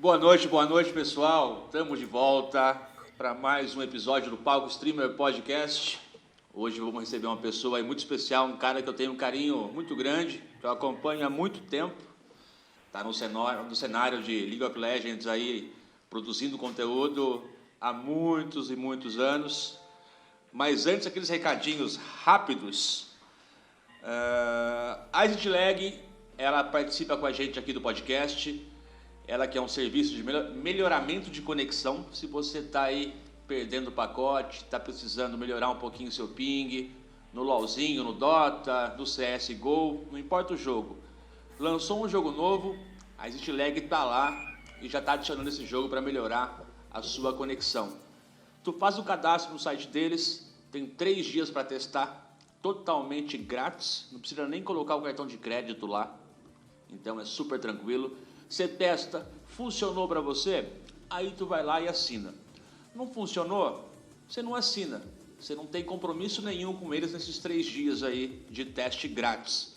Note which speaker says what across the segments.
Speaker 1: Boa noite, pessoal. Estamos de volta para mais um episódio do Palco Streamer Podcast. Hoje vamos receber uma pessoa aí muito especial, um cara que eu tenho um carinho muito grande, que eu acompanho há muito tempo. Está no cenário de League of Legends aí, produzindo conteúdo há muitos e muitos anos. Mas antes, aqueles recadinhos rápidos. A Lag, ela participa com a gente aqui do podcast. Ela que é um serviço de melhoramento de conexão. Se você está aí perdendo o pacote, está precisando melhorar um pouquinho o seu ping, no LoLzinho, no Dota, no CSGO, não importa o jogo. Lançou um jogo novo, a Lag está lá e já está adicionando esse jogo para melhorar a sua conexão. Tu faz o cadastro no site deles, tem 3 dias para testar, totalmente grátis, não precisa nem colocar o cartão de crédito lá, então é super tranquilo. Você testa, funcionou para você, aí tu vai lá e assina. Não funcionou, você não assina. Você não tem compromisso nenhum com eles nesses 3 dias aí de teste grátis.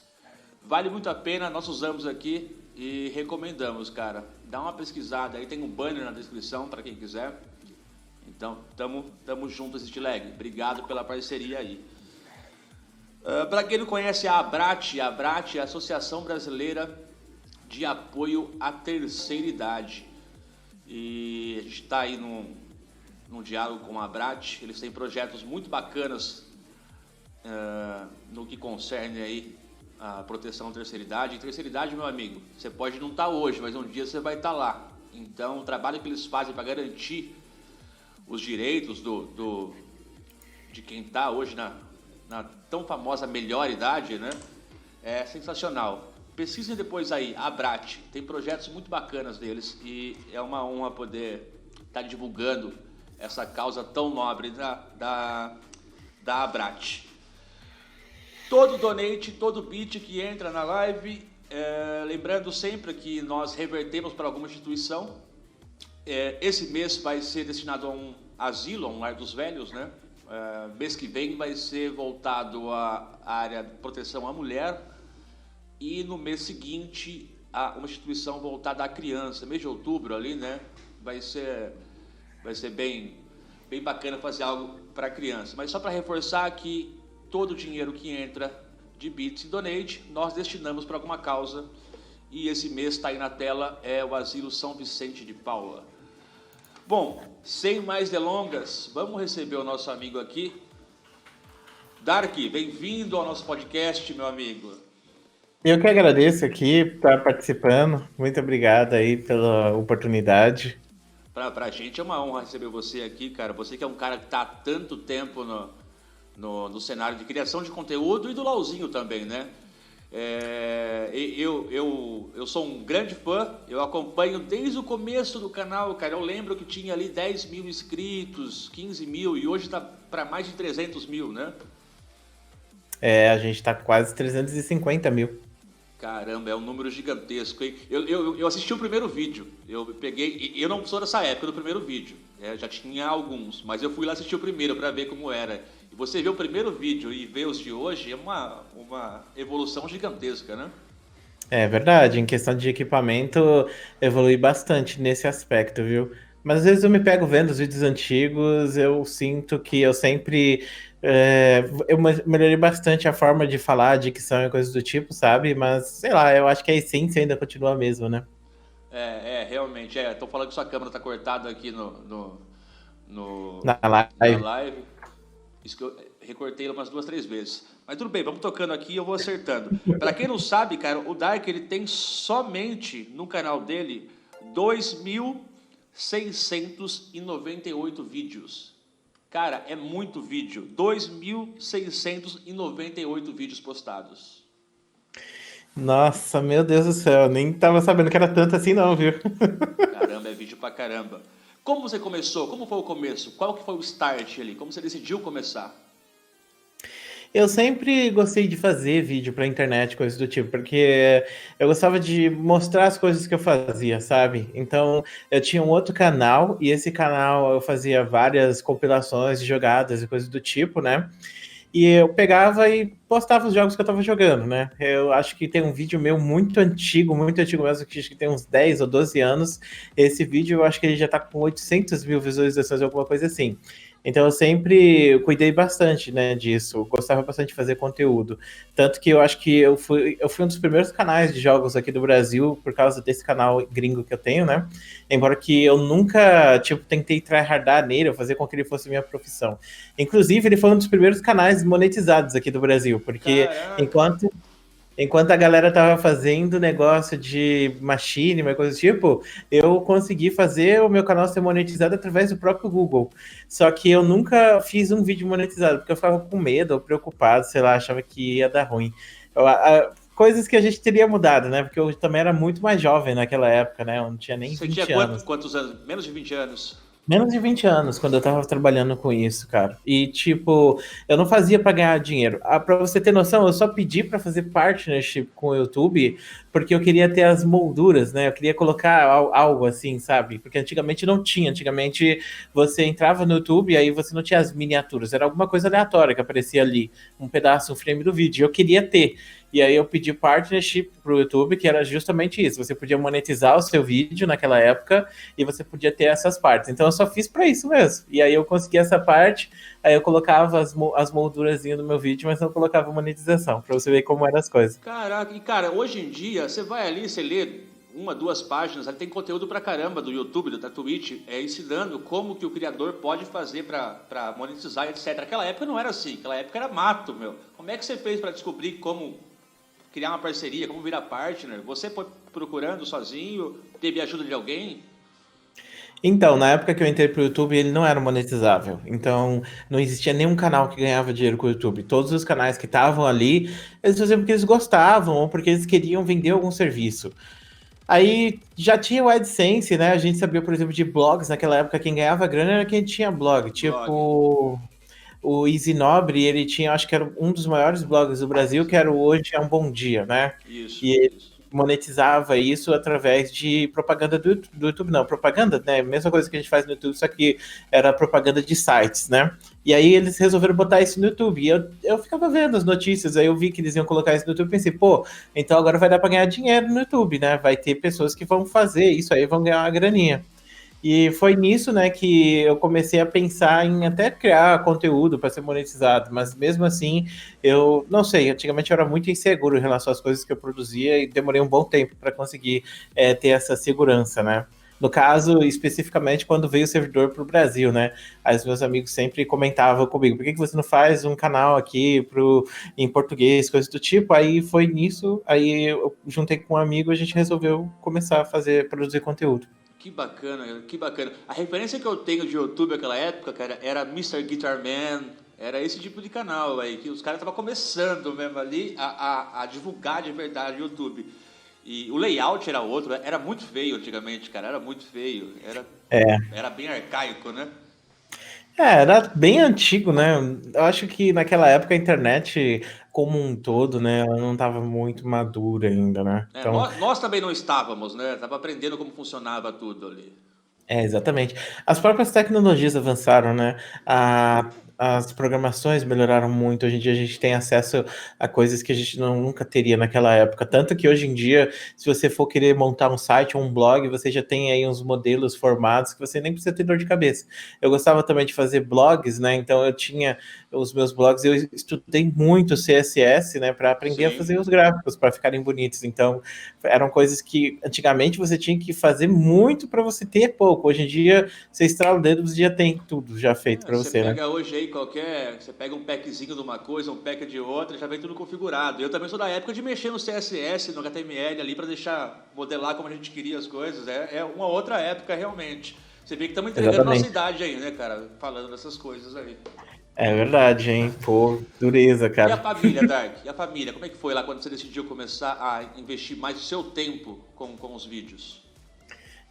Speaker 1: Vale muito a pena, nós usamos aqui e recomendamos, cara. Dá uma pesquisada aí, tem um banner na descrição para quem quiser. Então, tamo juntos, Lag. Obrigado pela parceria aí. Para quem não conhece a ABRAT é a Associação Brasileira de Apoio à Terceira Idade. E a gente está aí num diálogo com a ABRAT. Eles têm projetos muito bacanas no que concerne aí a proteção à terceira idade. E terceira idade, meu amigo, você pode não estar hoje, mas um dia você vai estar lá. Então, o trabalho que eles fazem para garantir os direitos de quem está hoje na tão famosa melhor idade, né? É sensacional. Pesquisem depois aí, a ABRAT, tem projetos muito bacanas deles e é uma honra poder estar divulgando essa causa tão nobre da ABRAT. Todo donate, todo bit que entra na live, lembrando sempre que nós revertemos para alguma instituição. Esse mês vai ser destinado a um asilo, a um lar dos velhos, né? Mês que vem vai ser voltado à área de proteção à mulher. E no mês seguinte, uma instituição voltada à criança. Mês de outubro ali, né? Vai ser bem bacana fazer algo para criança. Mas só para reforçar que todo o dinheiro que entra de bits e donate, nós destinamos para alguma causa. E esse mês está aí na tela, é o Asilo São Vicente de Paula. Bom, sem mais delongas, vamos receber o nosso amigo aqui. Dark, bem-vindo ao nosso podcast, meu amigo.
Speaker 2: Eu que agradeço aqui estar participando. Muito obrigado aí pela oportunidade.
Speaker 1: Pra gente é uma honra receber você aqui, cara. Você que é um cara que está há tanto tempo no cenário de criação de conteúdo e do LoLzinho também, né? Eu sou um grande fã, eu acompanho desde o começo do canal, cara. Eu lembro que tinha ali 10 mil inscritos, 15 mil e hoje está para mais de 300 mil, né?
Speaker 2: A gente está quase 350 mil.
Speaker 1: Caramba, é um número gigantesco, hein? Eu assisti o primeiro vídeo, eu peguei, eu não sou dessa época do primeiro vídeo, já tinha alguns, mas eu fui lá assistir o primeiro para ver como era. E você vê o primeiro vídeo e vê os de hoje, é uma evolução gigantesca, né?
Speaker 2: É verdade, em questão de equipamento, evolui bastante nesse aspecto, viu? Mas às vezes eu me pego vendo os vídeos antigos, eu sinto que eu sempre. Eu melhorei bastante a forma de falar, dicção e coisas do tipo, sabe? Mas, sei lá, eu acho que a essência ainda continua a mesma, né?
Speaker 1: Realmente, tô falando que sua câmera tá cortada aqui
Speaker 2: Na
Speaker 1: na
Speaker 2: live.
Speaker 1: live. Isso que eu recortei umas 2, 3 vezes. Mas tudo bem, vamos tocando aqui e eu vou acertando. Para quem não sabe, cara, o Dark ele tem somente no canal dele 2.698 vídeos. Cara, é muito vídeo. 2.698 vídeos postados.
Speaker 2: Nossa, meu Deus do céu, nem tava sabendo que era tanto assim não, viu?
Speaker 1: Caramba, é vídeo pra caramba. Como você começou? Como foi o começo? Qual que foi o start ali? Como você decidiu começar?
Speaker 2: Eu sempre gostei de fazer vídeo pra internet, coisas do tipo, porque eu gostava de mostrar as coisas que eu fazia, sabe? Então, eu tinha um outro canal, e esse canal eu fazia várias compilações de jogadas e coisas do tipo, né? e eu pegava e postava os jogos que eu tava jogando, né? Eu acho que tem um vídeo meu muito antigo mesmo, que acho que tem uns 10 ou 12 anos. Esse vídeo eu acho que ele já tá com 800 mil visualizações, alguma coisa assim. Então eu sempre cuidei bastante, né, disso. Gostava bastante de fazer conteúdo. Tanto que eu acho que eu fui um dos primeiros canais de jogos aqui do Brasil por causa desse canal gringo que eu tenho, né? Embora que eu nunca, tipo, tentei tryhardar nele, ou fazer com que ele fosse minha profissão. Inclusive, ele foi um dos primeiros canais monetizados aqui do Brasil, porque
Speaker 1: Caraca.
Speaker 2: enquanto a galera tava fazendo negócio de machine, uma coisa do tipo, eu consegui fazer o meu canal ser monetizado através do próprio Google. Só que eu nunca fiz um vídeo monetizado, porque eu ficava com medo ou preocupado, sei lá, achava que ia dar ruim. Coisas que a gente teria mudado, né? Porque eu também era muito mais jovem naquela época, né? Eu não tinha nem
Speaker 1: Você tinha
Speaker 2: 20 anos.
Speaker 1: quantos anos? Menos de 20 anos.
Speaker 2: Menos de 20 anos, quando eu tava trabalhando com isso, cara. E, tipo, eu não fazia pra ganhar dinheiro. Ah, pra você ter noção, eu só pedi pra fazer partnership com o YouTube porque eu queria ter as molduras, né? Eu queria colocar algo assim, sabe? Porque antigamente não tinha. Antigamente você entrava no YouTube e aí você não tinha as miniaturas. Era alguma coisa aleatória que aparecia ali. Um pedaço, um frame do vídeo. Eu queria ter. E aí eu pedi partnership pro YouTube, que era justamente isso. Você podia monetizar o seu vídeo naquela época e você podia ter essas partes. Então eu só fiz para isso mesmo. E aí eu consegui essa parte, aí eu colocava as moldurazinhas no meu vídeo, mas não colocava monetização, para você ver como eram as coisas.
Speaker 1: Caraca, e cara, hoje em dia, você vai ali, você lê uma, duas páginas, ali tem conteúdo pra caramba do YouTube, da Twitch, ensinando como que o criador pode fazer pra monetizar, etc. Aquela época não era assim, aquela época era mato, meu. Como é que você fez pra descobrir como criar uma parceria, como virar partner? Você foi procurando sozinho, teve ajuda de alguém?
Speaker 2: Então, na época que eu entrei pro YouTube, ele não era monetizável. Então, não existia nenhum canal que ganhava dinheiro com o YouTube. Todos os canais que estavam ali, eles faziam porque eles gostavam ou porque eles queriam vender algum serviço. Aí já tinha o AdSense, né? A gente sabia, por exemplo, de blogs. Naquela época, quem ganhava grana era quem tinha blog.
Speaker 1: Blog.
Speaker 2: Tipo, o Easy Nobre, ele tinha, acho que era um dos maiores blogs do Brasil, que era o Hoje é um Bom Dia, né?
Speaker 1: Isso,
Speaker 2: E ele
Speaker 1: isso.
Speaker 2: monetizava isso através de propaganda do YouTube, não, propaganda, né? Mesma coisa que a gente faz no YouTube, só que era propaganda de sites, né? E aí eles resolveram botar isso no YouTube. E eu ficava vendo as notícias, aí eu vi que eles iam colocar isso no YouTube e pensei, pô, então agora vai dar para ganhar dinheiro no YouTube, né? Vai ter pessoas que vão fazer isso aí, vão ganhar uma graninha. E foi nisso, né, que eu comecei a pensar em até criar conteúdo para ser monetizado, mas mesmo assim, eu não sei, antigamente eu era muito inseguro em relação às coisas que eu produzia e demorei um bom tempo para conseguir ter essa segurança, né? No caso, especificamente quando veio o servidor para o Brasil, né? Aí os meus amigos sempre comentavam comigo, por que você não faz um canal aqui em português, coisas do tipo? Aí foi nisso, aí eu juntei com um amigo, a gente resolveu começar a produzir conteúdo.
Speaker 1: Que bacana, cara, que bacana. A referência que eu tenho de YouTube naquela época, cara, era Mr. Guitar Man, era esse tipo de canal aí, que os caras estavam começando mesmo ali a divulgar de verdade o YouTube. E o layout era outro, era muito feio antigamente, cara, era muito feio,
Speaker 2: É,
Speaker 1: era bem arcaico, né?
Speaker 2: era bem antigo, né? Eu acho que naquela época a internet como um todo, né, ela não estava muito madura ainda, né? Então,
Speaker 1: Nós também não estávamos, né? Tava aprendendo como funcionava tudo ali.
Speaker 2: exatamente. As próprias tecnologias avançaram, né? As programações melhoraram muito. Hoje em dia a gente tem acesso a coisas que a gente nunca teria naquela época. Tanto que hoje em dia, se você for querer montar um site ou um blog, você já tem aí uns modelos formados que você nem precisa ter dor de cabeça. Eu gostava também de fazer blogs, né? Então eu tinha os meus blogs, eu estudei muito CSS, né, para aprender a
Speaker 1: Sim.
Speaker 2: fazer os gráficos para ficarem bonitos. Então, eram coisas que antigamente você tinha que fazer muito para você ter pouco. Hoje em dia, você estrala o dedo, você já tem tudo já feito para
Speaker 1: Você
Speaker 2: você, né?
Speaker 1: pega hoje aí você pega um packzinho de uma coisa, um pack de outra, já vem tudo configurado. Eu também sou da época de mexer no CSS, no HTML ali para deixar modelar como a gente queria as coisas. É uma outra época realmente. Você vê que estamos entregando nossa
Speaker 2: Exatamente.
Speaker 1: idade aí, né, cara? Falando dessas coisas aí.
Speaker 2: É verdade, hein? Pô, dureza,
Speaker 1: E a
Speaker 2: cara.
Speaker 1: família, Dark? E a família? Como é que foi lá quando você decidiu começar a investir mais o seu tempo com os vídeos?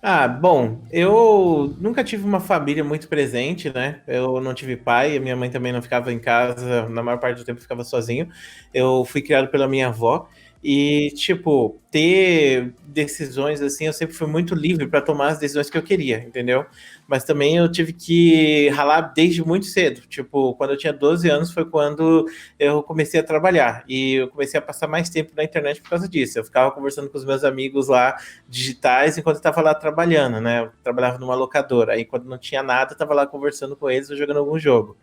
Speaker 2: Ah, bom, eu nunca tive uma família muito presente, né? Eu não tive pai, a minha mãe também não ficava em casa, na maior parte do tempo ficava sozinho. Eu fui criado pela minha avó. E, tipo, ter decisões assim, eu sempre fui muito livre para tomar as decisões que eu queria, entendeu? Mas também eu tive que ralar desde muito cedo. Tipo, quando eu tinha 12 anos foi quando eu comecei a trabalhar. E eu comecei a passar mais tempo na internet por causa disso. Eu ficava conversando com os meus amigos lá digitais enquanto eu estava lá trabalhando, né? Eu trabalhava numa locadora. Aí quando não tinha nada, eu estava lá conversando com eles ou jogando algum jogo.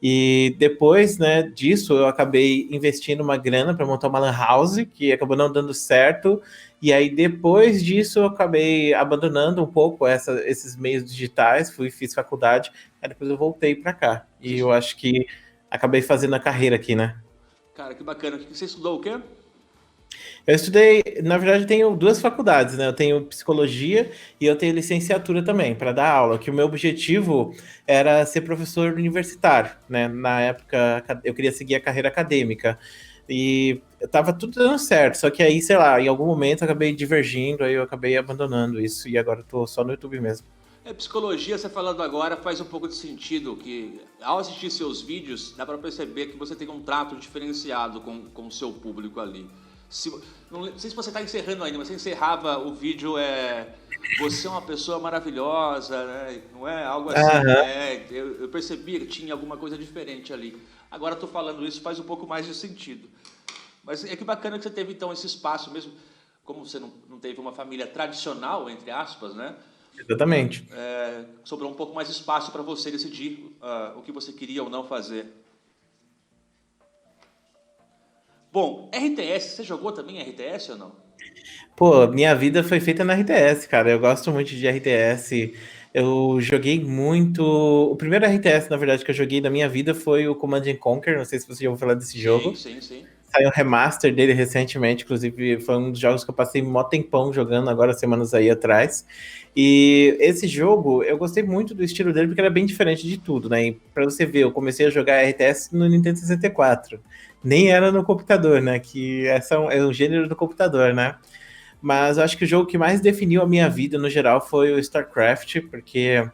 Speaker 2: E depois, né, disso, eu acabei investindo uma grana para montar uma lan house, que acabou não dando certo. E aí, depois disso, eu acabei abandonando um pouco esses meios digitais, fiz faculdade, aí depois eu voltei para cá. E eu acho que acabei fazendo a carreira aqui, né?
Speaker 1: Cara, que bacana. Você estudou o quê?
Speaker 2: Eu estudei, na verdade, eu tenho duas faculdades, né? Eu tenho psicologia e eu tenho licenciatura também, para dar aula, que o meu objetivo era ser professor universitário, né? Na época, eu queria seguir a carreira acadêmica. E tava tudo dando certo, só que aí, sei lá, em algum momento eu acabei divergindo, aí eu acabei abandonando isso, e agora eu tô só no YouTube mesmo.
Speaker 1: Psicologia, você falando agora, faz um pouco de sentido, que ao assistir seus vídeos, dá para perceber que você tem um trato diferenciado com o seu público ali. Não sei se você está encerrando ainda, mas você encerrava o vídeo, você é uma pessoa maravilhosa, né? Não é algo assim.
Speaker 2: Aham.
Speaker 1: Eu percebia que tinha alguma coisa diferente ali. Agora estou falando isso, faz um pouco mais de sentido. Mas é que bacana que você teve então esse espaço mesmo, como você não teve uma família tradicional, entre aspas, né?
Speaker 2: Exatamente.
Speaker 1: Sobrou um pouco mais de espaço para você decidir o que você queria ou não fazer. Bom, RTS, você jogou também RTS ou não?
Speaker 2: Pô, minha vida foi feita na RTS, cara. Eu gosto muito de RTS. Eu joguei muito. O primeiro RTS, na verdade, que eu joguei na minha vida foi o Command and Conquer. Não sei se você já ouviu falar desse
Speaker 1: Sim,
Speaker 2: jogo.
Speaker 1: sim, sim.
Speaker 2: Saiu um remaster dele recentemente, inclusive foi um dos jogos que eu passei mó tempão jogando agora, semanas aí atrás. E esse jogo, eu gostei muito do estilo dele porque era bem diferente de tudo, né? E pra você ver, eu comecei a jogar RTS no Nintendo 64. Nem era no computador, né? Que é um gênero do computador, né? Mas eu acho que o jogo que mais definiu a minha vida no geral foi o StarCraft, porque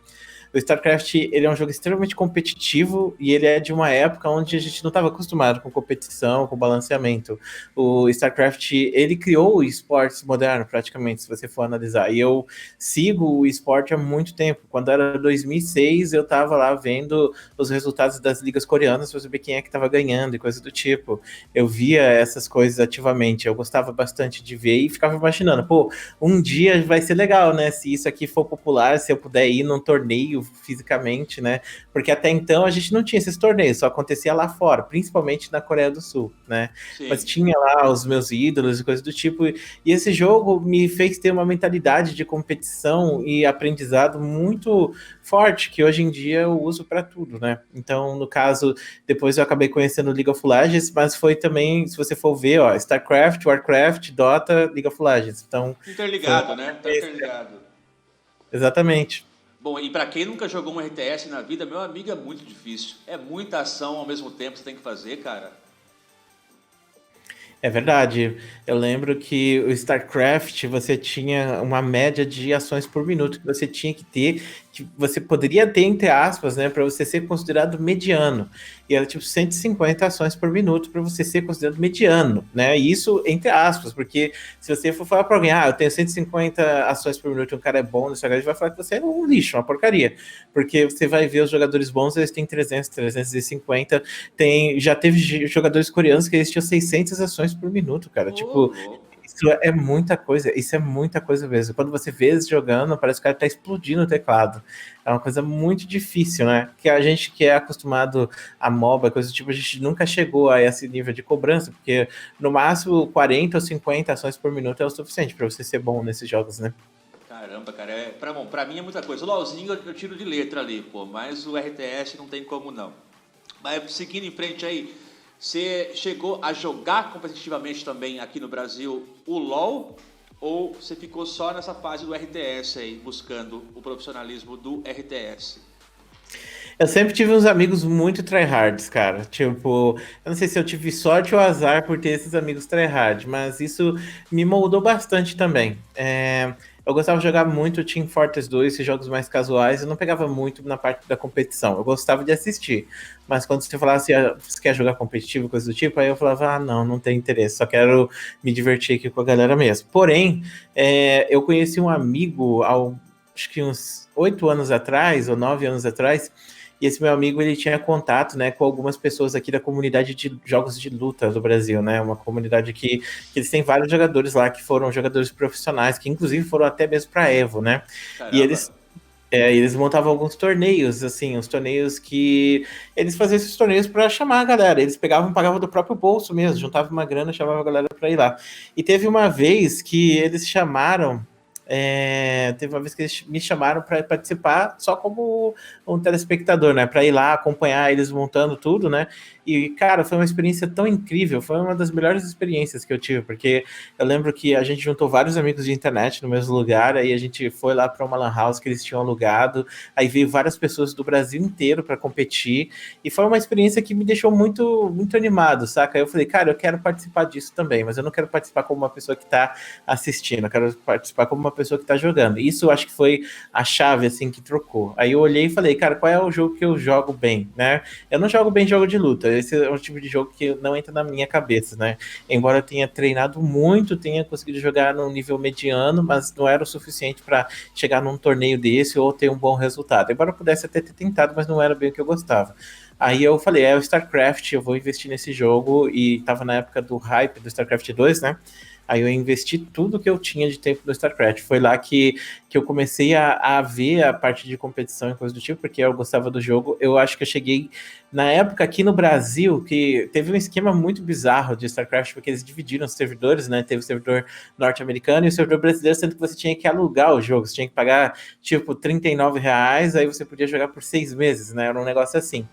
Speaker 2: o StarCraft, ele é um jogo extremamente competitivo e ele é de uma época onde a gente não estava acostumado com competição, com balanceamento. O StarCraft, ele criou o esportes moderno, praticamente, se você for analisar. E eu sigo o esporte há muito tempo. Quando era 2006, eu estava lá vendo os resultados das ligas coreanas para saber quem é que estava ganhando e coisa do tipo. Eu via essas coisas ativamente. Eu gostava bastante de ver e ficava imaginando, pô, um dia vai ser legal, né? Se isso aqui for popular, se eu puder ir num torneio fisicamente, né? Porque até então a gente não tinha esses torneios, só acontecia lá fora, principalmente na Coreia do Sul, né? Mas
Speaker 1: Sim.
Speaker 2: tinha lá os meus ídolos e coisas do tipo, e esse jogo me fez ter uma mentalidade de competição e aprendizado muito forte, que hoje em dia eu uso para tudo, né? Então, no caso, depois eu acabei conhecendo League of Legends, mas foi também, se você for ver, ó, StarCraft, Warcraft, Dota, League of Legends. Então, foi
Speaker 1: Interligado,
Speaker 2: uma
Speaker 1: né? Tá
Speaker 2: sequência.
Speaker 1: interligado.
Speaker 2: Exatamente.
Speaker 1: Bom, e para quem nunca jogou um RTS na vida, meu amigo, é muito difícil. É muita ação ao mesmo tempo que você tem que fazer, cara.
Speaker 2: É verdade. Eu lembro que o StarCraft você tinha uma média de ações por minuto que você tinha que ter, que você poderia ter, entre aspas, né, para você ser considerado mediano. E era tipo 150 ações por minuto para você ser considerado mediano, né? E isso entre aspas, porque se você for falar para alguém, eu tenho 150 ações por minuto e um cara é bom nesse jogo, ele vai falar que você é um lixo, uma porcaria. Porque você vai ver os jogadores bons, eles têm 300, 350. Já teve jogadores coreanos que eles tinham 600 ações por minuto, cara.
Speaker 1: Ô,
Speaker 2: Tipo,
Speaker 1: louco.
Speaker 2: isso é muita coisa. Isso é muita coisa mesmo. Quando você vê eles jogando, parece que o cara tá explodindo o teclado. É uma coisa muito difícil, né? Que a gente que é acostumado a MOBA, coisa do tipo, a gente nunca chegou a esse nível de cobrança, porque no máximo 40 ou 50 ações por minuto é o suficiente para você ser bom nesses jogos, né?
Speaker 1: Caramba, cara, bom, pra mim é muita coisa. O LoLzinho eu tiro de letra ali, pô, mas o RTS não tem como não. Mas seguindo em frente aí, você chegou a jogar competitivamente também aqui no Brasil o LoL? Ou você ficou só nessa fase do RTS aí, buscando o profissionalismo do RTS?
Speaker 2: Eu sempre tive uns amigos muito tryhards, cara. Tipo, eu não sei se eu tive sorte ou azar por ter esses amigos tryhard, mas isso me moldou bastante também. Eu gostava de jogar muito Team Fortress 2, esses jogos mais casuais, eu não pegava muito na parte da competição, eu gostava de assistir. Mas quando você falasse, você quer jogar competitivo, coisa do tipo, aí eu falava, não tem interesse, só quero me divertir aqui com a galera mesmo. Porém, eu conheci um amigo, acho que uns 8 anos atrás, ou 9 anos atrás, e esse meu amigo, ele tinha contato, né, com algumas pessoas aqui da comunidade de jogos de luta do Brasil, né, uma comunidade que eles têm vários jogadores lá que foram jogadores profissionais, que inclusive foram até mesmo para Evo, né, e
Speaker 1: Caramba.
Speaker 2: eles montavam alguns torneios, assim, os torneios que eles faziam esses torneios para chamar a galera, eles pagavam do próprio bolso mesmo, juntavam uma grana, chamavam a galera para ir lá. E teve uma vez que eles chamaram teve uma vez que eles me chamaram para participar só como um telespectador, né? Para ir lá acompanhar eles montando tudo, né? E, cara, foi uma experiência tão incrível, foi uma das melhores experiências que eu tive, porque eu lembro que a gente juntou vários amigos de internet no mesmo lugar, aí a gente foi lá para uma lan house que eles tinham alugado, aí veio várias pessoas do Brasil inteiro para competir, e foi uma experiência que me deixou muito, muito animado, saca? Eu falei, cara, eu quero participar disso também, mas eu não quero participar como uma pessoa que tá assistindo, eu quero participar como uma pessoa que tá jogando. Isso eu acho que foi a chave, assim, que trocou. Aí eu olhei e falei, cara, qual é o jogo que eu jogo bem, né? Eu não jogo bem jogo de luta, esse é um tipo de jogo que não entra na minha cabeça, né? Embora eu tenha treinado muito, tenha conseguido jogar num nível mediano, mas não era o suficiente para chegar num torneio desse ou ter um bom resultado. Embora eu pudesse até ter tentado, mas não era bem o que eu gostava. Aí eu falei, o StarCraft, eu vou investir nesse jogo, e tava na época do hype do StarCraft 2, né? Aí eu investi tudo que eu tinha de tempo no StarCraft. Foi lá que eu comecei a ver a parte de competição e coisa do tipo, porque eu gostava do jogo. Eu acho que eu cheguei na época aqui no Brasil, que teve um esquema muito bizarro de StarCraft, porque eles dividiram os servidores, né? Teve o servidor norte-americano e o servidor brasileiro, sendo que você tinha que alugar o jogo. Você tinha que pagar, tipo, R$ 39, aí você podia jogar por 6 meses, né? Era um negócio assim.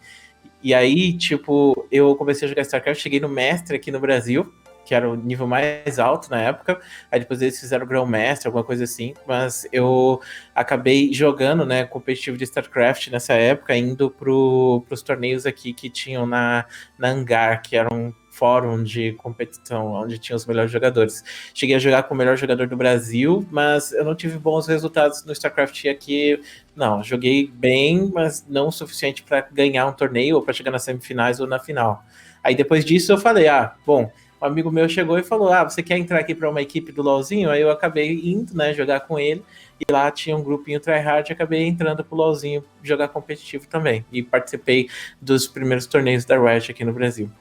Speaker 2: E aí, tipo, eu comecei a jogar StarCraft, cheguei no Mestre aqui no Brasil, que era o nível mais alto na época. Aí depois eles fizeram o Grão-Mestre, alguma coisa assim. Mas eu acabei jogando, né, competitivo de StarCraft nessa época, indo pros torneios aqui que tinham na Hangar, que era um fórum de competição, onde tinha os melhores jogadores. Cheguei a jogar com o melhor jogador do Brasil, mas eu não tive bons resultados no StarCraft aqui. Não, joguei bem, mas não o suficiente para ganhar um torneio ou para chegar nas semifinais ou na final. Aí depois disso eu falei, bom, um amigo meu chegou e falou, você quer entrar aqui para uma equipe do LoLzinho? Aí eu acabei indo, né, jogar com ele, e lá tinha um grupinho tryhard, e acabei entrando pro LoLzinho jogar competitivo também, e participei dos primeiros torneios da Riot aqui no Brasil.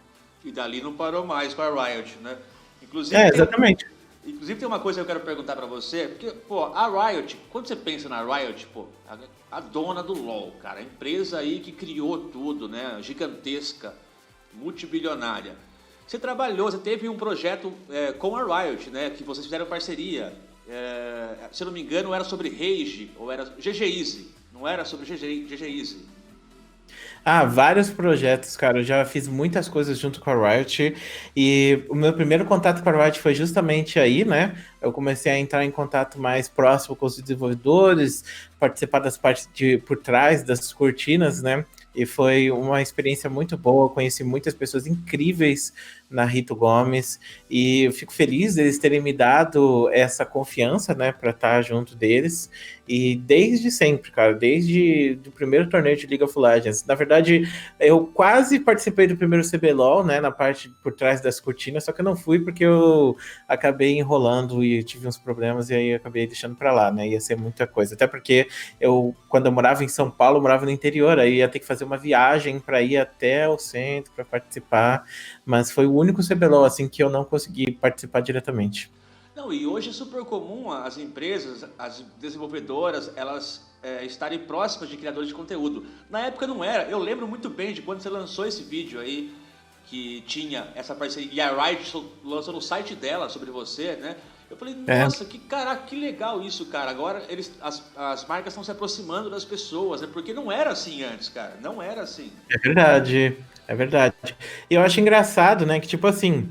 Speaker 1: E dali não parou mais com a Riot, né? Inclusive,
Speaker 2: Exatamente.
Speaker 1: Inclusive tem uma coisa que eu quero perguntar pra você, porque, pô, a Riot, quando você pensa na Riot, pô, a dona do LoL, cara, a empresa aí que criou tudo, né, gigantesca, multibilionária. Você trabalhou, você teve um projeto com a Riot, né, que vocês fizeram parceria. Se eu não me engano, era sobre Rage, ou era GG Easy, não era sobre GG Easy.
Speaker 2: Vários projetos, cara. Eu já fiz muitas coisas junto com a Riot. E o meu primeiro contato com a Riot foi justamente aí, né? Eu comecei a entrar em contato mais próximo com os desenvolvedores, participar das partes por trás das cortinas, né? E foi uma experiência muito boa. Conheci muitas pessoas incríveis na Rito Gomes. E eu fico feliz deles terem me dado essa confiança, né, para estar junto deles. E desde sempre, cara, desde o primeiro torneio de League of Legends. Na verdade, eu quase participei do primeiro CBLOL, né, na parte por trás das cortinas, só que eu não fui porque eu acabei enrolando e tive uns problemas, e aí eu acabei deixando para lá, né, ia ser muita coisa. Até porque quando eu morava em São Paulo, eu morava no interior, aí ia ter que fazer uma viagem para ir até o centro para participar, mas foi o único CBLOL, assim, que eu não consegui participar diretamente.
Speaker 1: Não, e hoje é super comum as empresas, as desenvolvedoras, elas estarem próximas de criadores de conteúdo. Na época não era. Eu lembro muito bem de quando você lançou esse vídeo aí, que tinha essa parceria, e a Riot lançou no site dela sobre você, né? Eu falei, nossa, que legal isso, cara. Agora as marcas estão se aproximando das pessoas, né? Porque não era assim antes, cara. Não era assim.
Speaker 2: É verdade, é verdade. E eu acho engraçado, né, que tipo assim,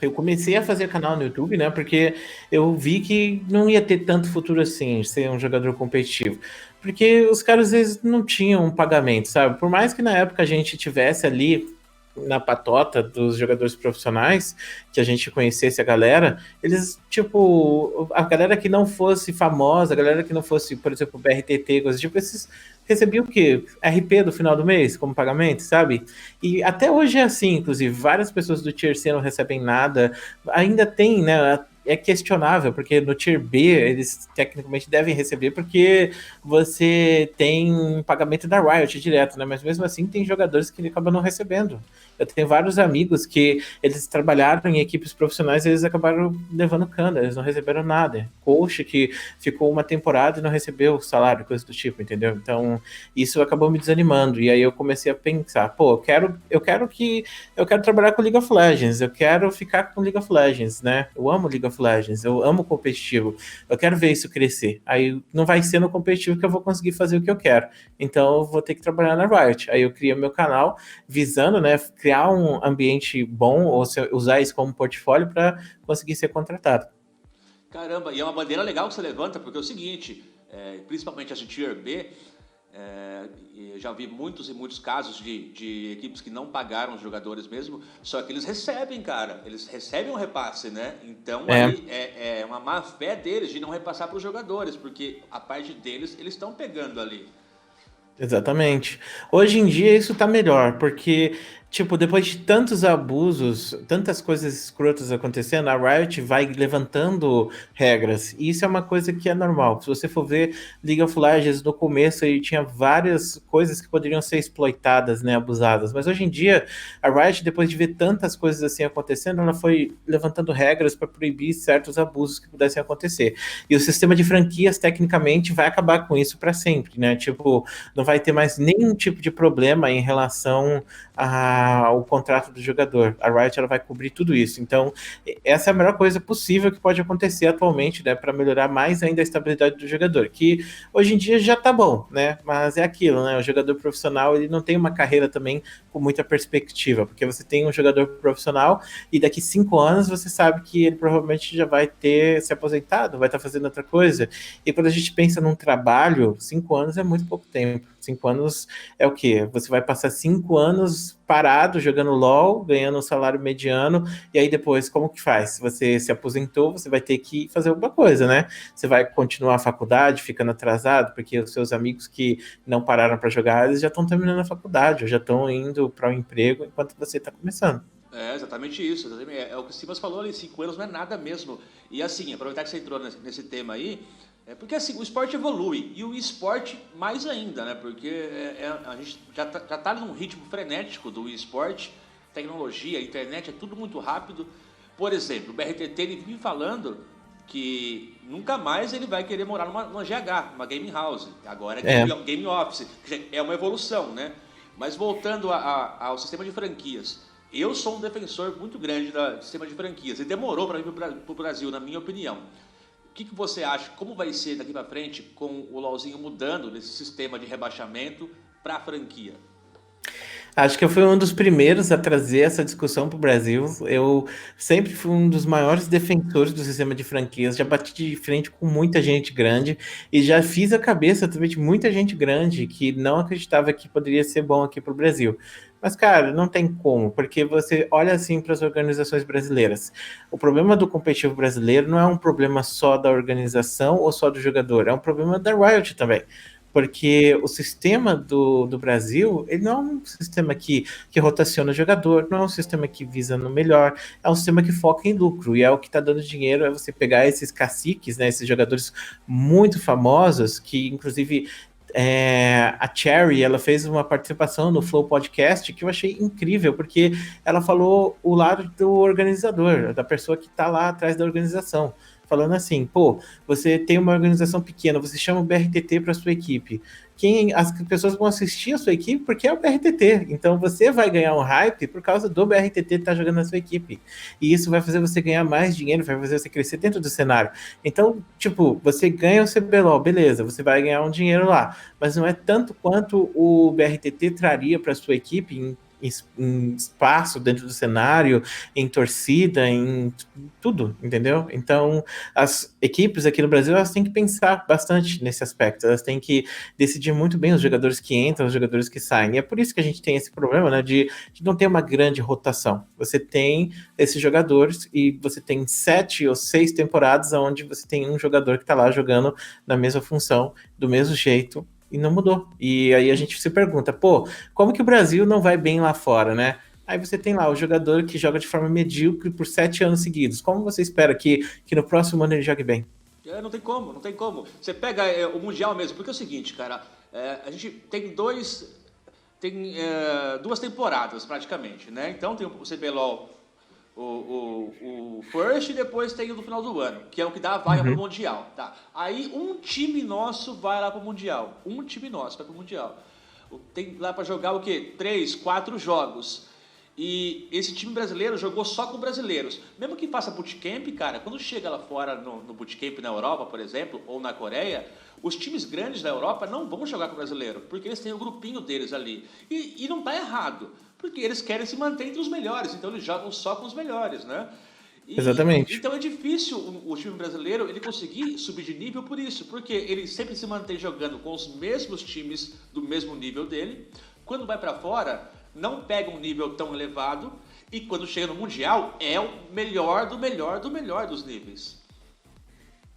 Speaker 2: eu comecei a fazer canal no YouTube, né? Porque eu vi que não ia ter tanto futuro assim, ser um jogador competitivo. Porque os caras, às vezes, não tinham um pagamento, sabe? Por mais que na época a gente tivesse ali na patota dos jogadores profissionais, que a gente conhecesse a galera, eles, tipo, a galera que não fosse famosa, a galera que não fosse, por exemplo, BRTT, coisas tipo, esses recebiam o quê? RP do final do mês como pagamento, sabe? E até hoje é assim, inclusive, várias pessoas do Tier C não recebem nada, ainda tem, né? É questionável, porque no Tier B eles tecnicamente devem receber, porque você tem um pagamento da Riot direto, né? Mas mesmo assim tem jogadores que acabam não recebendo. Eu tenho vários amigos que eles trabalharam em equipes profissionais e eles acabaram levando cana, eles não receberam nada. Coach que ficou uma temporada e não recebeu salário, coisa do tipo, entendeu? Então isso acabou me desanimando. E aí eu comecei a pensar, pô, eu quero trabalhar com League of Legends, eu quero ficar com League of Legends, né? Eu amo League of Legends, eu amo competitivo, eu quero ver isso crescer. Aí não vai ser no competitivo que eu vou conseguir fazer o que eu quero. Então eu vou ter que trabalhar na Riot. Aí eu criei meu canal visando, né, criar um ambiente bom ou usar isso como portfólio para conseguir ser contratado.
Speaker 1: Caramba, e é uma bandeira legal que você levanta, porque é o seguinte, principalmente as de Tier B, eu já vi muitos e muitos casos de equipes que não pagaram os jogadores mesmo, só que eles recebem, cara, eles recebem um repasse, né? Então aí é uma má fé deles de não repassar para os jogadores, porque a parte deles, eles estão pegando ali.
Speaker 2: Exatamente. Hoje em dia isso tá melhor, porque, tipo, depois de tantos abusos, tantas coisas escrotas acontecendo, a Riot vai levantando regras. E isso é uma coisa que é normal. Se você for ver League of Legends no começo, aí tinha várias coisas que poderiam ser exploitadas, né, abusadas. Mas hoje em dia, a Riot, depois de ver tantas coisas assim acontecendo, ela foi levantando regras para proibir certos abusos que pudessem acontecer. E o sistema de franquias, tecnicamente, vai acabar com isso para sempre, né? Tipo, não vai ter mais nenhum tipo de problema em relação ao contrato do jogador. A Riot ela vai cobrir tudo isso. Então, essa é a melhor coisa possível que pode acontecer atualmente, né, para melhorar mais ainda a estabilidade do jogador, que hoje em dia já tá bom, né? Mas é aquilo, né? O jogador profissional, ele não tem uma carreira também com muita perspectiva, porque você tem um jogador profissional e daqui 5 anos você sabe que ele provavelmente já vai ter se aposentado, vai estar fazendo outra coisa. E quando a gente pensa num trabalho, 5 anos é muito pouco tempo. 5 anos é o quê? Você vai passar 5 anos parado jogando LOL, ganhando um salário mediano, e aí depois, como que faz? Se você se aposentou, você vai ter que fazer alguma coisa, né? Você vai continuar a faculdade ficando atrasado, porque os seus amigos que não pararam para jogar, eles já estão terminando a faculdade, ou já estão indo para o emprego enquanto você está começando.
Speaker 1: É exatamente isso. Exatamente. É o que o Simas falou ali, 5 anos não é nada mesmo. E assim, aproveitar que você entrou nesse tema aí, porque assim, o esporte evolui, e o esporte mais ainda, né? Porque a gente já tá num ritmo frenético do esporte, tecnologia, internet, é tudo muito rápido. Por exemplo, o BRTT ele vive falando que nunca mais ele vai querer morar numa GH, uma game house. Agora é game office, que é uma evolução, né? Mas voltando ao sistema de franquias, eu sou um defensor muito grande do sistema de franquias, e demorou para vir para o Brasil, na minha opinião. O que você acha? Como vai ser daqui para frente com o LoLzinho mudando nesse sistema de rebaixamento para a franquia?
Speaker 2: Acho que eu fui um dos primeiros a trazer essa discussão para o Brasil. Eu sempre fui um dos maiores defensores do sistema de franquias. Já bati de frente com muita gente grande e já fiz a cabeça também de muita gente grande que não acreditava que poderia ser bom aqui para o Brasil. Mas, cara, não tem como, porque você olha assim para as organizações brasileiras. O problema do competitivo brasileiro não é um problema só da organização ou só do jogador, é um problema da Riot também. Porque o sistema do Brasil, ele não é um sistema que rotaciona jogador, não é um sistema que visa no melhor, é um sistema que foca em lucro, e é o que está dando dinheiro, é você pegar esses caciques, né, esses jogadores muito famosos, que inclusive a Cherry, ela fez uma participação no Flow Podcast que eu achei incrível, porque ela falou o lado do organizador, da pessoa que está lá atrás da organização. Falando assim, pô, você tem uma organização pequena, você chama o BRTT para sua equipe. As pessoas vão assistir a sua equipe porque é o BRTT. Então você vai ganhar um hype por causa do BRTT estar jogando na sua equipe. E isso vai fazer você ganhar mais dinheiro, vai fazer você crescer dentro do cenário. Então, tipo, você ganha o CBLOL, beleza, você vai ganhar um dinheiro lá. Mas não é tanto quanto o BRTT traria para sua equipe em espaço dentro do cenário, em torcida, em tudo, entendeu? Então, as equipes aqui no Brasil, elas têm que pensar bastante nesse aspecto, elas têm que decidir muito bem os jogadores que entram, os jogadores que saem. E é por isso que a gente tem esse problema, né, de não ter uma grande rotação. Você tem esses jogadores e você tem 7 ou 6 temporadas onde você tem um jogador que está lá jogando na mesma função, do mesmo jeito, e não mudou. E aí a gente se pergunta, pô, como que o Brasil não vai bem lá fora, né? Aí você tem lá o jogador que joga de forma medíocre por 7 anos seguidos. Como você espera que no próximo ano ele jogue bem?
Speaker 1: Não tem como, não tem como. Você pega o Mundial mesmo, porque é o seguinte, cara, a gente tem duas temporadas praticamente, né? Então tem o CBLOL, o First e depois tem o do final do ano, que é o que dá a vaga pro Mundial, tá? Aí um time nosso vai lá pro Mundial, um time nosso vai pro Mundial. Tem lá pra jogar o quê? 3, 4 jogos. E esse time brasileiro jogou só com brasileiros. Mesmo que faça bootcamp, cara, quando chega lá fora no bootcamp na Europa, por exemplo, ou na Coreia, os times grandes da Europa não vão jogar com brasileiro, porque eles têm o grupinho deles ali. E não tá errado, porque eles querem se manter entre os melhores, então eles jogam só com os melhores, né?
Speaker 2: Exatamente.
Speaker 1: Então é difícil o time brasileiro ele conseguir subir de nível por isso, porque ele sempre se mantém jogando com os mesmos times do mesmo nível dele. Quando vai para fora, não pega um nível tão elevado e quando chega no Mundial é o melhor do melhor do melhor dos níveis.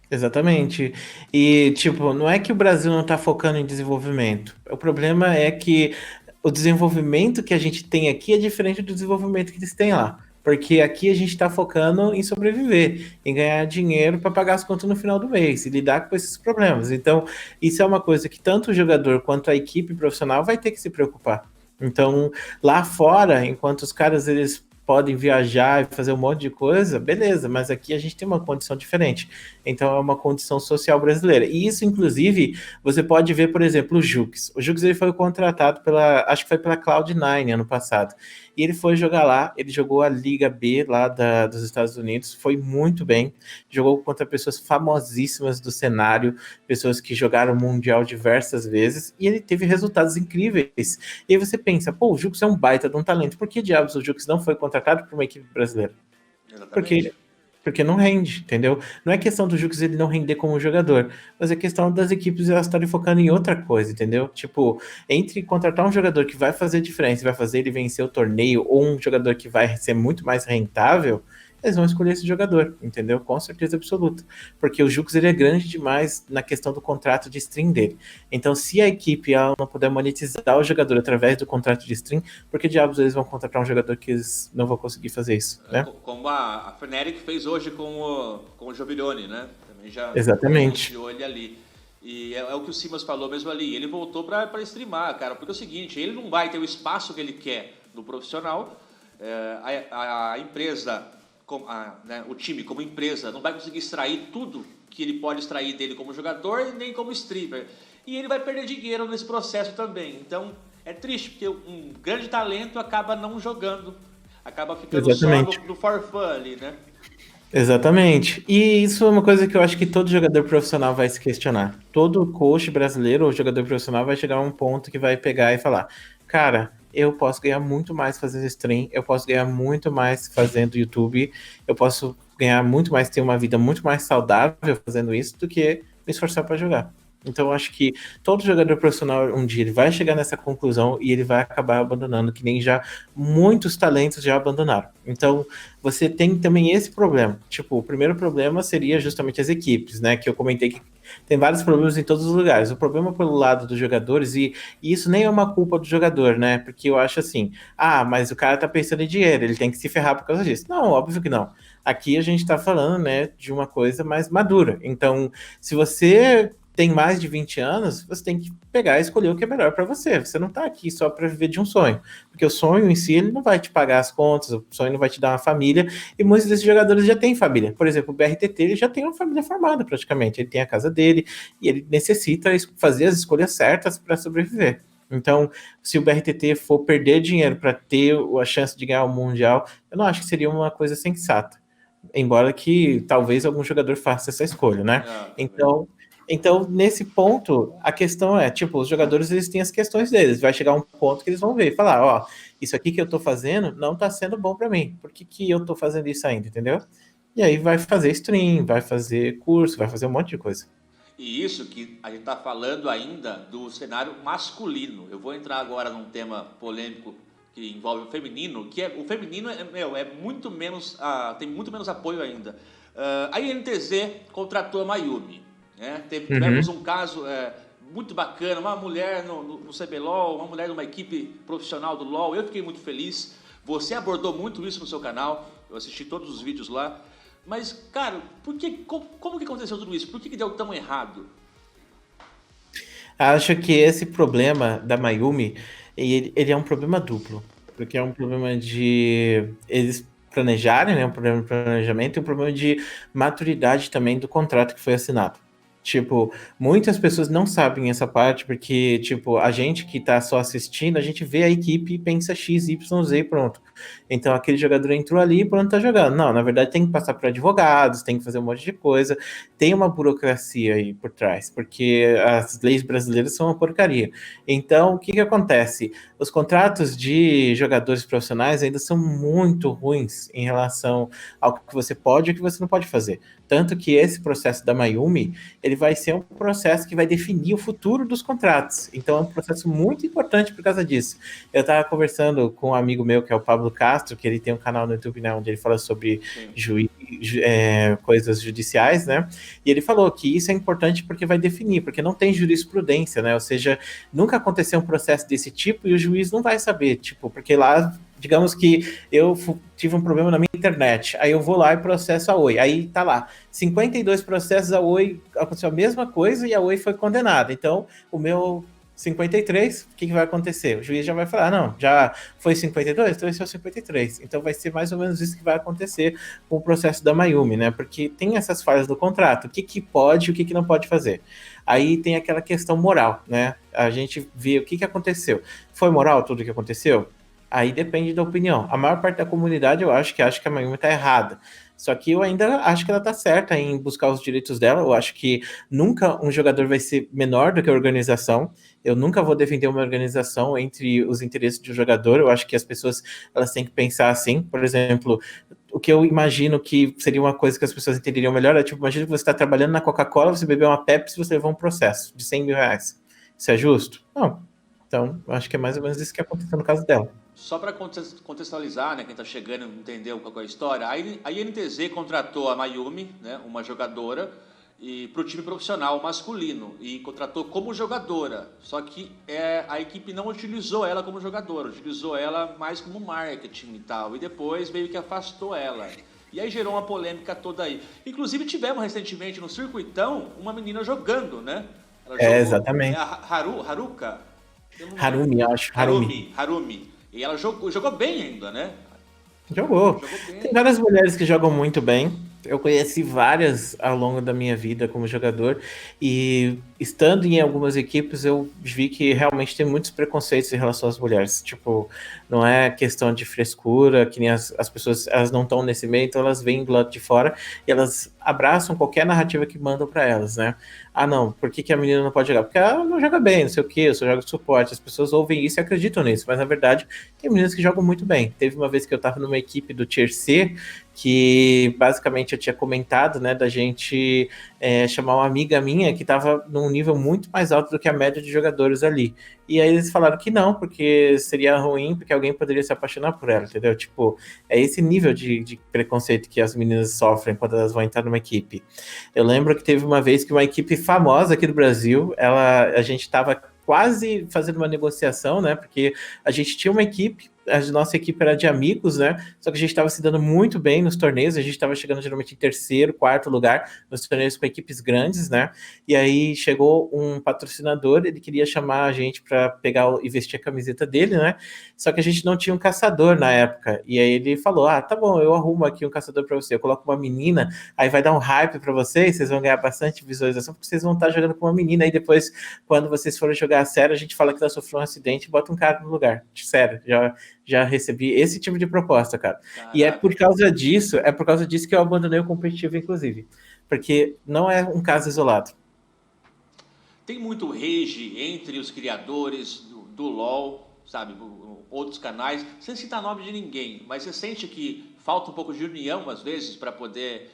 Speaker 2: Exatamente. E, tipo, não é que o Brasil não está focando em desenvolvimento. O problema é que o desenvolvimento que a gente tem aqui é diferente do desenvolvimento que eles têm lá. Porque aqui a gente está focando em sobreviver, em ganhar dinheiro para pagar as contas no final do mês e lidar com esses problemas. Então, isso é uma coisa que tanto o jogador quanto a equipe profissional vai ter que se preocupar. Então, lá fora, enquanto os caras eles podem viajar e fazer um monte de coisa, beleza, mas aqui a gente tem uma condição diferente. Então é uma condição social brasileira. E isso, inclusive, você pode ver, por exemplo, o Jux. O Jux ele foi contratado acho que foi pela Cloud9 ano passado. E ele foi jogar lá, ele jogou a Liga B lá dos Estados Unidos, foi muito bem, jogou contra pessoas famosíssimas do cenário, pessoas que jogaram Mundial diversas vezes, e ele teve resultados incríveis. E aí você pensa, pô, o Jux é um baita de um talento, por que diabos o Jux não foi contratado por uma equipe brasileira?
Speaker 1: Exatamente.
Speaker 2: Porque não rende, entendeu? Não é questão do Jux ele não render como jogador, mas é questão das equipes elas estarem focando em outra coisa, entendeu? Tipo, entre contratar um jogador que vai fazer diferença, vai fazer ele vencer o torneio, ou um jogador que vai ser muito mais rentável, eles vão escolher esse jogador, entendeu? Com certeza absoluta. Porque o Jux ele é grande demais na questão do contrato de stream dele. Então, se a equipe ela não puder monetizar o jogador através do contrato de stream, por que diabos eles vão contratar um jogador que eles não vão conseguir fazer isso, né?
Speaker 1: Como a Fnatic fez hoje com o Jovirone, né? Também já
Speaker 2: Exatamente.
Speaker 1: anunciou ele ali. E é o que o Simas falou mesmo ali. Ele voltou para streamar, cara. Porque é o seguinte, ele não vai ter o espaço que ele quer no profissional. A empresa, né, o time como empresa, não vai conseguir extrair tudo que ele pode extrair dele como jogador e nem como streamer. E ele vai perder dinheiro nesse processo também. Então, é triste, porque um grande talento acaba não jogando. Acaba ficando
Speaker 2: Exatamente.
Speaker 1: só no for fun ali, né?
Speaker 2: Exatamente. E isso é uma coisa que eu acho que todo jogador profissional vai se questionar. Todo coach brasileiro ou jogador profissional vai chegar a um ponto que vai pegar e falar: cara, eu posso ganhar muito mais fazendo stream, eu posso ganhar muito mais fazendo YouTube, eu posso ganhar muito mais, ter uma vida muito mais saudável fazendo isso do que me esforçar para jogar. Então eu acho que todo jogador profissional um dia ele vai chegar nessa conclusão e ele vai acabar abandonando, que nem já muitos talentos já abandonaram. Então você tem também esse problema. Tipo, o primeiro problema seria justamente as equipes, né? Que eu comentei que tem vários problemas em todos os lugares. O problema pelo lado dos jogadores, e isso nem é uma culpa do jogador, né? Porque eu acho assim, mas o cara tá pensando em dinheiro, ele tem que se ferrar por causa disso. Não, óbvio que não. Aqui a gente tá falando, né, de uma coisa mais madura. Então, se você tem mais de 20 anos, você tem que pegar e escolher o que é melhor para você. Você não está aqui só para viver de um sonho, porque o sonho em si ele não vai te pagar as contas, o sonho não vai te dar uma família, e muitos desses jogadores já têm família. Por exemplo, o BRTT ele já tem uma família formada praticamente, ele tem a casa dele e ele necessita fazer as escolhas certas para sobreviver. Então, se o BRTT for perder dinheiro para ter a chance de ganhar o Mundial, eu não acho que seria uma coisa sensata. Embora que talvez algum jogador faça essa escolha, né? Então, Então, nesse ponto, a questão é, tipo, os jogadores, eles têm as questões deles. Vai chegar um ponto que eles vão ver e falar, ó, isso aqui que eu tô fazendo não tá sendo bom para mim. Por que que eu tô fazendo isso ainda, entendeu? E aí vai fazer stream, vai fazer curso, vai fazer um monte de coisa.
Speaker 1: E isso que a gente está falando ainda do cenário masculino. Eu vou entrar agora num tema polêmico que envolve o feminino, que é o feminino é muito menos, tem muito menos apoio ainda. A INTZ contratou a Mayumi, né? Tivemos um caso muito bacana, uma mulher no CBLOL, uma mulher numa equipe profissional do LoL. Eu fiquei muito feliz. Você abordou muito isso no seu canal. Eu assisti todos os vídeos lá. Mas, cara, como que aconteceu tudo isso? Por que deu tão errado?
Speaker 2: Acho que esse problema da Mayumi, ele é um problema duplo. Porque é um problema de eles planejarem, né? Um problema de planejamento e um problema de maturidade também do contrato que foi assinado. Tipo, muitas pessoas não sabem essa parte, porque, tipo, a gente que tá só assistindo, a gente vê a equipe e pensa X, Y, Z e pronto. Então, aquele jogador entrou ali e pronto, tá jogando. Não, na verdade, tem que passar por advogados, tem que fazer um monte de coisa. Tem uma burocracia aí por trás, porque as leis brasileiras são uma porcaria. Então, o que que acontece? Os contratos de jogadores profissionais ainda são muito ruins em relação ao que você pode e o que você não pode fazer. Tanto que esse processo da Mayumi, ele vai ser um processo que vai definir o futuro dos contratos. Então é um processo muito importante por causa disso. Eu estava conversando com um amigo meu, que é o Pablo Castro, que ele tem um canal no YouTube, né, onde ele fala sobre coisas judiciais, né? E ele falou que isso é importante porque vai definir, porque não tem jurisprudência, né? Ou seja, nunca aconteceu um processo desse tipo e o juiz não vai saber, tipo, porque lá, digamos que eu tive um problema na minha internet, aí eu vou lá e processo a Oi, aí tá lá, 52 processos a Oi, aconteceu a mesma coisa e a Oi foi condenada. Então, o meu 53, o que vai acontecer? O juiz já vai falar, não, já foi 52, então esse é o 53. Então vai ser mais ou menos isso que vai acontecer com o processo da Mayumi, né? Porque tem essas falhas do contrato, o que, que pode e o que, que não pode fazer. Aí tem aquela questão moral, né? A gente vê o que, que aconteceu. Foi moral tudo que aconteceu? Aí depende da opinião. A maior parte da comunidade eu acho que a Mayumi está errada. Só que eu ainda acho que ela está certa em buscar os direitos dela. Eu acho que nunca um jogador vai ser menor do que a organização. Eu nunca vou defender uma organização entre os interesses de um jogador. Eu acho que as pessoas elas têm que pensar assim. Por exemplo, o que eu imagino que seria uma coisa que as pessoas entenderiam melhor é tipo, imagina que você está trabalhando na Coca-Cola, você bebeu uma Pepsi, você levou um processo de 100 mil reais. Isso é justo? Não. Então, eu acho que é mais ou menos isso que aconteceu no caso dela.
Speaker 1: Só para contextualizar, né, quem está chegando e não entendeu qual é a história, a INTZ contratou a Mayumi, né, uma jogadora, para o time profissional masculino e contratou como jogadora. Só que a equipe não utilizou ela como jogadora, utilizou ela mais como marketing e tal. E depois meio que afastou ela. E aí gerou uma polêmica toda aí. Inclusive tivemos recentemente no circuitão uma menina jogando, né? Ela jogou,
Speaker 2: Exatamente.
Speaker 1: a Haruka.
Speaker 2: Harumi, eu acho.
Speaker 1: Harumi. E ela jogou bem ainda, né?
Speaker 2: Jogou.
Speaker 1: Jogou bem.
Speaker 2: Tem várias mulheres que jogam muito bem. Eu conheci várias ao longo da minha vida como jogador. E estando em algumas equipes, eu vi que realmente tem muitos preconceitos em relação às mulheres. Tipo, não é questão de frescura, que nem as pessoas elas não estão nesse meio, então elas vêm do lado de fora e elas abraçam qualquer narrativa que mandam para elas, né? Ah, não, por que, que a menina não pode jogar? Porque ela não joga bem, não sei o que, eu só jogo suporte. As pessoas ouvem isso e acreditam nisso, mas na verdade tem meninas que jogam muito bem. Teve uma vez que eu tava numa equipe do Tier C, que basicamente eu tinha comentado, né, da gente chamar uma amiga minha que estava num nível muito mais alto do que a média de jogadores ali. E aí eles falaram que não, porque seria ruim, porque alguém poderia se apaixonar por ela, entendeu? Tipo, é esse nível de preconceito que as meninas sofrem quando elas vão entrar numa equipe. Eu lembro que teve uma vez que uma equipe famosa aqui do Brasil, a gente estava quase fazendo uma negociação, né? Porque a gente tinha uma equipe, a nossa equipe era de amigos, né? Só que a gente estava se dando muito bem nos torneios, a gente estava chegando geralmente em terceiro, quarto lugar nos torneios com equipes grandes, né? E aí chegou um patrocinador, ele queria chamar a gente para pegar e vestir a camiseta dele, né? Só que a gente não tinha um caçador na época. E aí ele falou: "Ah, tá bom, eu arrumo aqui um caçador para você. Eu coloco uma menina, aí vai dar um hype para vocês vão ganhar bastante visualização, porque vocês vão estar jogando com uma menina. Aí depois, quando vocês forem jogar a sério, a gente fala que ela sofreu um acidente e bota um cara no lugar." Sério, já recebi esse tipo de proposta, cara.
Speaker 1: Caraca.
Speaker 2: E é por causa disso que eu abandonei o competitivo, inclusive. Porque não é um caso isolado.
Speaker 1: tem muito rage entre os criadores do LoL, sabe? Outros canais, sem citar nome de ninguém, mas você sente que falta um pouco de união às vezes para poder.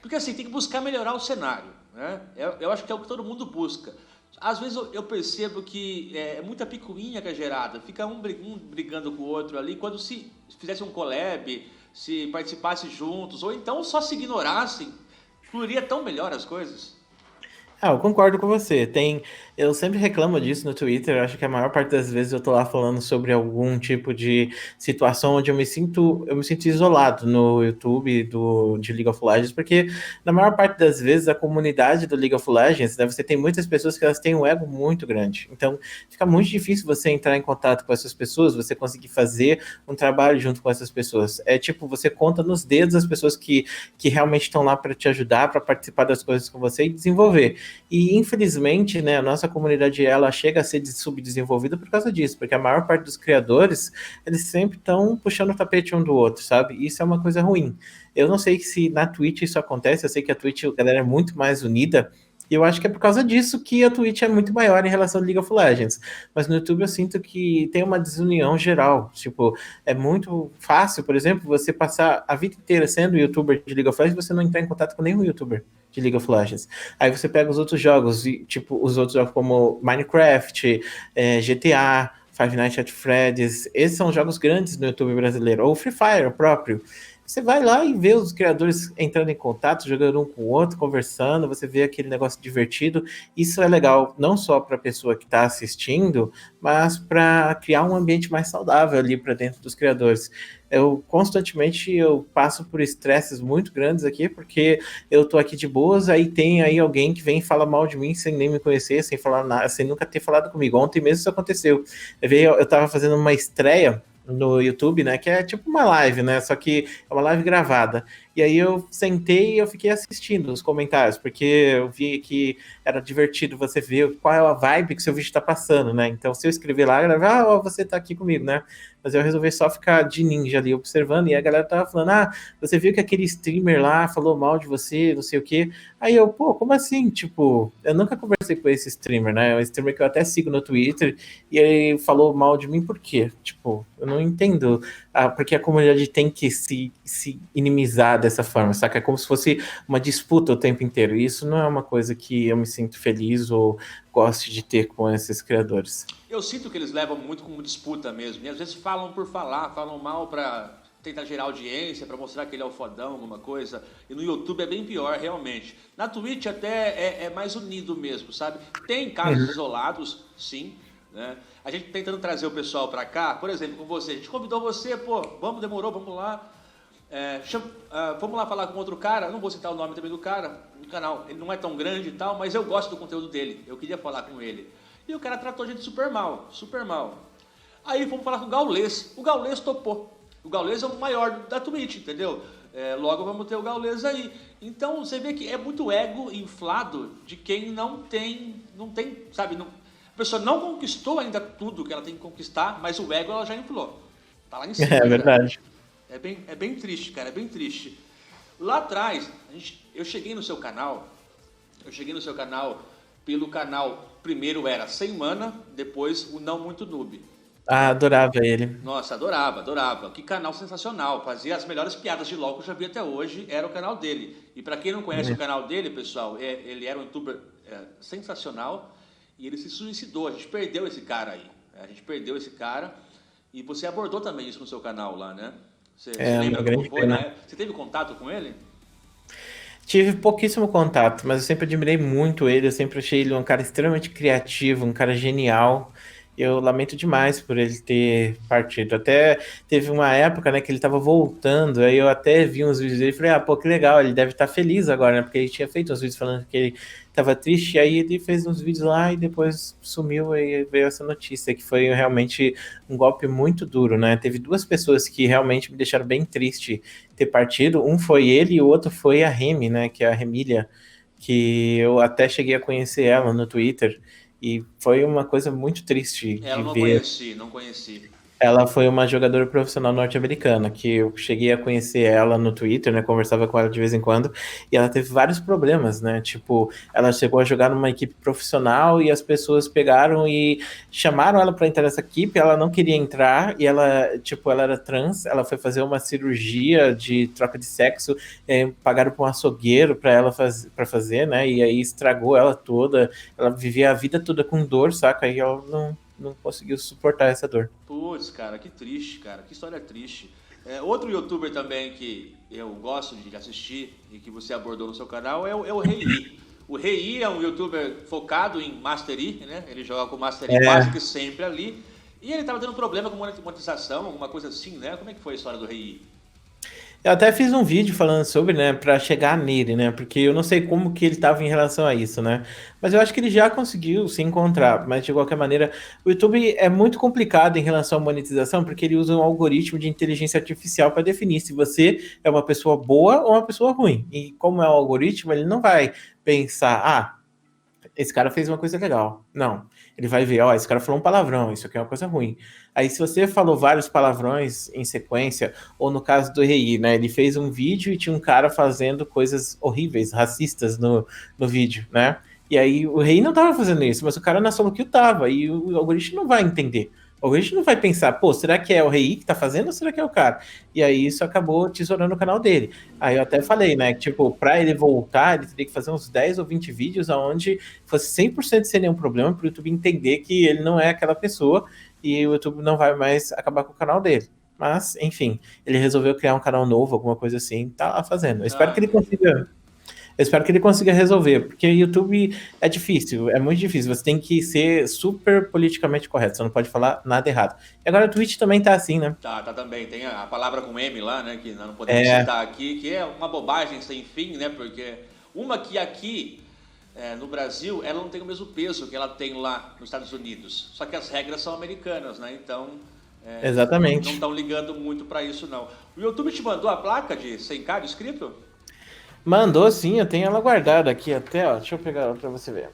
Speaker 1: Porque assim, tem que buscar melhorar o cenário, né? Eu acho que é o que todo mundo busca. Às vezes eu percebo que é muita picuinha que é gerada, fica um brigando com o outro ali, quando se fizesse um collab, se participasse juntos, ou então só se ignorassem, fluiria tão melhor as coisas.
Speaker 2: Eu concordo com você. Eu sempre reclamo disso no Twitter. Eu acho que a maior parte das vezes eu tô lá falando sobre algum tipo de situação onde eu me sinto isolado no YouTube de League of Legends, porque na maior parte das vezes a comunidade do League of Legends, né, você tem muitas pessoas que elas têm um ego muito grande. Então, fica muito difícil você entrar em contato com essas pessoas, você conseguir fazer um trabalho junto com essas pessoas. É tipo, você conta nos dedos as pessoas que realmente estão lá para te ajudar, para participar das coisas com você e desenvolver. E infelizmente, né, a nossa comunidade ela chega a ser subdesenvolvida por causa disso, porque a maior parte dos criadores, eles sempre estão puxando o tapete um do outro, sabe? Isso é uma coisa ruim. Eu não sei se na Twitch isso acontece, eu sei que a Twitch a galera é muito mais unida, e eu acho que é por causa disso que a Twitch é muito maior em relação ao League of Legends. Mas no YouTube eu sinto que tem uma desunião geral. Tipo, é muito fácil, por exemplo, você passar a vida inteira sendo youtuber de League of Legends e você não entrar em contato com nenhum youtuber de League of Legends. Aí você pega os outros jogos, tipo, os outros jogos como Minecraft, GTA, Five Nights at Freddy's, esses são jogos grandes no YouTube brasileiro, ou Free Fire próprio. Você vai lá e vê os criadores entrando em contato, jogando um com o outro, conversando, você vê aquele negócio divertido. Isso é legal não só para a pessoa que está assistindo, mas para criar um ambiente mais saudável ali para dentro dos criadores. Eu passo por estresses muito grandes aqui, porque eu tô aqui de boas, aí tem aí alguém que vem e fala mal de mim sem nem me conhecer, sem falar nada, sem nunca ter falado comigo. Ontem mesmo isso aconteceu. Eu tava fazendo uma estreia no YouTube, né? Que é tipo uma live, né? Só que é uma live gravada. E aí eu sentei e eu fiquei assistindo os comentários, porque eu vi que era divertido você ver qual é a vibe que seu vídeo tá passando, né? Então, se eu escrever lá, a galera vai, você tá aqui comigo, né? Mas eu resolvi só ficar de ninja ali observando, e a galera tava falando, você viu que aquele streamer lá falou mal de você, não sei o quê. Aí eu, pô, como assim? Tipo, eu nunca conversei com esse streamer, né? É um streamer que eu até sigo no Twitter, e ele falou mal de mim por quê? Tipo, eu não entendo porque a comunidade tem que se inimizar dessa forma, saca? É como se fosse uma disputa o tempo inteiro. E isso não é uma coisa que eu me sinto feliz ou goste de ter com esses criadores.
Speaker 1: Eu sinto que eles levam muito como disputa mesmo. E às vezes falam por falar, falam mal pra tentar gerar audiência, pra mostrar que ele é o fodão, alguma coisa. E no YouTube é bem pior, realmente. Na Twitch até é mais unido mesmo, sabe? Tem casos isolados, sim, né? A gente tentando trazer o pessoal pra cá, por exemplo, com você. A gente convidou você, pô, demorou, vamos lá. Vamos lá falar com outro cara, não vou citar o nome também do cara, do canal, ele não é tão grande e tal, mas eu gosto do conteúdo dele, eu queria falar com ele. E o cara tratou a gente super mal, super mal. Aí fomos falar com o Gaules topou. O Gaules é o maior da Twitch, entendeu? Logo vamos ter o Gaules aí. Então você vê que é muito ego inflado de quem não tem, sabe, a pessoa não conquistou ainda tudo que ela tem que conquistar, mas o ego ela já inflou. Tá lá em cima.
Speaker 2: É verdade.
Speaker 1: É bem triste, cara, é bem triste. Lá atrás, eu cheguei no seu canal pelo canal, primeiro era Sem Mana, depois o Não Muito Noob.
Speaker 2: Adorava ele.
Speaker 1: Nossa, adorava. Que canal sensacional, fazia as melhores piadas de LoL que eu já vi até hoje, era o canal dele. E pra quem não conhece o canal dele, pessoal, ele era um youtuber sensacional e ele se suicidou, a gente perdeu esse cara aí. E você abordou também isso no seu canal lá, né? Você lembra como foi, né? Você teve contato com ele?
Speaker 2: Tive pouquíssimo contato, mas eu sempre admirei muito ele, eu sempre achei ele um cara extremamente criativo, um cara genial. Eu lamento demais por ele ter partido. Até teve uma época, né, que ele tava voltando, aí eu até vi uns vídeos dele e falei, pô, que legal, ele deve estar feliz agora, né? Porque ele tinha feito uns vídeos falando que ele tava triste, e aí ele fez uns vídeos lá e depois sumiu e veio essa notícia, que foi realmente um golpe muito duro, né? Teve duas pessoas que realmente me deixaram bem triste ter partido. Um foi ele e o outro foi a Remy, né, que é a Remília, que eu até cheguei a conhecer ela no Twitter. E foi uma coisa muito triste de
Speaker 1: Ela não
Speaker 2: ver.
Speaker 1: conheci, não conheci.
Speaker 2: Ela foi uma jogadora profissional norte-americana, que eu cheguei a conhecer ela no Twitter, né? Conversava com ela de vez em quando, e ela teve vários problemas, né? Tipo, ela chegou a jogar numa equipe profissional e as pessoas pegaram e chamaram ela para entrar nessa equipe, ela não queria entrar, e ela, tipo, ela era trans, ela foi fazer uma cirurgia de troca de sexo, pagaram para um açougueiro para ela para fazer, né? E aí estragou ela toda, ela vivia a vida toda com dor, saca? E ela não conseguiu suportar essa dor.
Speaker 1: Putz, cara, que triste, cara, que história triste. Outro youtuber também que eu gosto de assistir e que você abordou no seu canal é o Rei. O Rei é um youtuber focado em Mastery, né? Ele joga com Mastery quase
Speaker 2: É,
Speaker 1: que sempre ali. E ele tava tendo problema com monetização, alguma coisa assim, né? Como é que foi a história do Rei?
Speaker 2: eu até fiz um vídeo falando sobre, né, para chegar nele, né, porque eu não sei como que ele estava em relação a isso, né, mas eu acho que ele já conseguiu se encontrar, mas de qualquer maneira, o YouTube é muito complicado em relação à monetização, porque ele usa um algoritmo de inteligência artificial para definir se você é uma pessoa boa ou uma pessoa ruim, e como é o algoritmo, ele não vai pensar, esse cara fez uma coisa legal. Não. Ele vai ver, ó, esse cara falou um palavrão, isso aqui é uma coisa ruim. Aí, se você falou vários palavrões em sequência, ou no caso do Rei, né? Ele fez um vídeo e tinha um cara fazendo coisas horríveis, racistas no vídeo, né? E aí o Rei não tava fazendo isso, mas o cara na solo kill tava, e o algoritmo não vai entender. O algoritmo não vai pensar, pô, será que é o Rei que tá fazendo ou será que é o cara? E aí isso acabou tesourando o canal dele. Aí eu até falei, né, que tipo, pra ele voltar, ele teria que fazer uns 10 ou 20 vídeos onde fosse 100% sem nenhum problema para o YouTube entender que ele não é aquela pessoa e o YouTube não vai mais acabar com o canal dele. Mas, enfim, ele resolveu criar um canal novo, alguma coisa assim, tá lá fazendo.
Speaker 1: Ah, entendi.
Speaker 2: Eu espero que ele consiga resolver, porque o YouTube é difícil, é muito difícil. Você tem que ser super politicamente correto, você não pode falar nada errado. E agora o Twitch também tá assim, né?
Speaker 1: Tá também. Tem a palavra com M lá, né? Que nós não podemos
Speaker 2: É,
Speaker 1: citar aqui, que é uma bobagem sem fim, né? Porque uma que aqui no Brasil, ela não tem o mesmo peso que ela tem lá nos Estados Unidos. Só que as regras são americanas, né? Então, eles não
Speaker 2: exatamente.
Speaker 1: estão ligando muito para isso, não. O YouTube te mandou a placa de 100k de inscrito?
Speaker 2: Mandou sim, eu tenho ela guardada aqui até, ó. Deixa eu pegar ela pra você ver.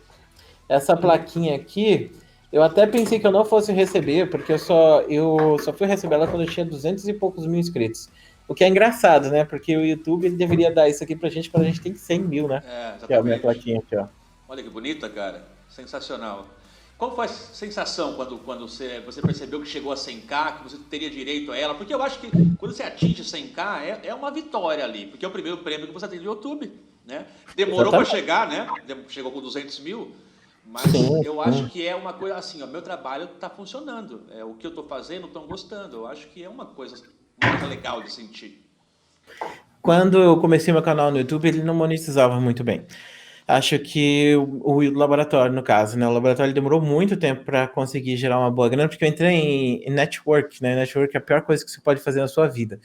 Speaker 2: Essa plaquinha aqui, eu até pensei que eu não fosse receber, porque eu só fui receber ela quando eu tinha 200 e poucos mil inscritos. O que é engraçado, né? Porque o YouTube ele deveria dar isso aqui pra gente quando a gente tem 100 mil, né? Que é a minha
Speaker 1: Exatamente.
Speaker 2: plaquinha aqui, ó.
Speaker 1: Olha que bonita, cara. Sensacional. Qual foi a sensação quando você percebeu que chegou a 100k, que você teria direito a ela? Porque eu acho que quando você atinge 100k é uma vitória ali, porque é o primeiro prêmio que você tem no YouTube, né? Demorou para
Speaker 2: Exatamente.
Speaker 1: chegar, né? Chegou com 200 mil, mas
Speaker 2: Sim,
Speaker 1: eu acho
Speaker 2: sim.
Speaker 1: que é uma coisa assim, ó, meu trabalho está funcionando, o que eu estou fazendo estão gostando. Eu acho que é uma coisa legal de sentir.
Speaker 2: Quando eu comecei meu canal no YouTube, ele não monetizava muito bem. Acho que o laboratório, no caso, né? O laboratório ele demorou muito tempo para conseguir gerar uma boa grana, porque eu entrei em network, né? Network é a pior coisa que você pode fazer na sua vida.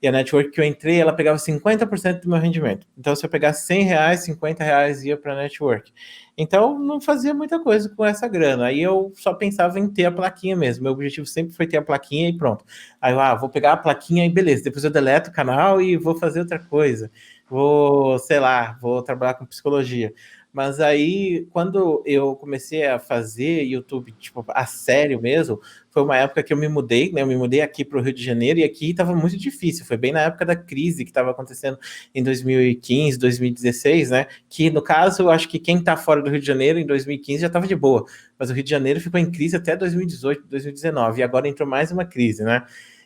Speaker 2: E a network que eu entrei, ela pegava 50% do meu rendimento. Então, se eu pegasse R$ 100, R$ 50 ia para a network. Então, não fazia muita coisa com essa grana. Aí eu só pensava em ter a plaquinha mesmo. Meu objetivo sempre foi ter a plaquinha e pronto. Aí eu, vou pegar a plaquinha e beleza. Depois eu deleto o canal e vou fazer outra coisa. Vou, sei lá, vou trabalhar com psicologia. Mas aí, quando eu comecei a fazer YouTube, tipo, a sério mesmo, foi uma época que eu me mudei, né? Eu me mudei aqui para o Rio de Janeiro e aqui estava muito difícil. Foi bem na época da crise que estava acontecendo em 2015, 2016, né? Que no caso, eu acho que quem está fora do Rio de Janeiro em 2015 já estava de boa, mas o Rio de Janeiro ficou em crise até 2018, 2019 e agora entrou mais uma crise, né?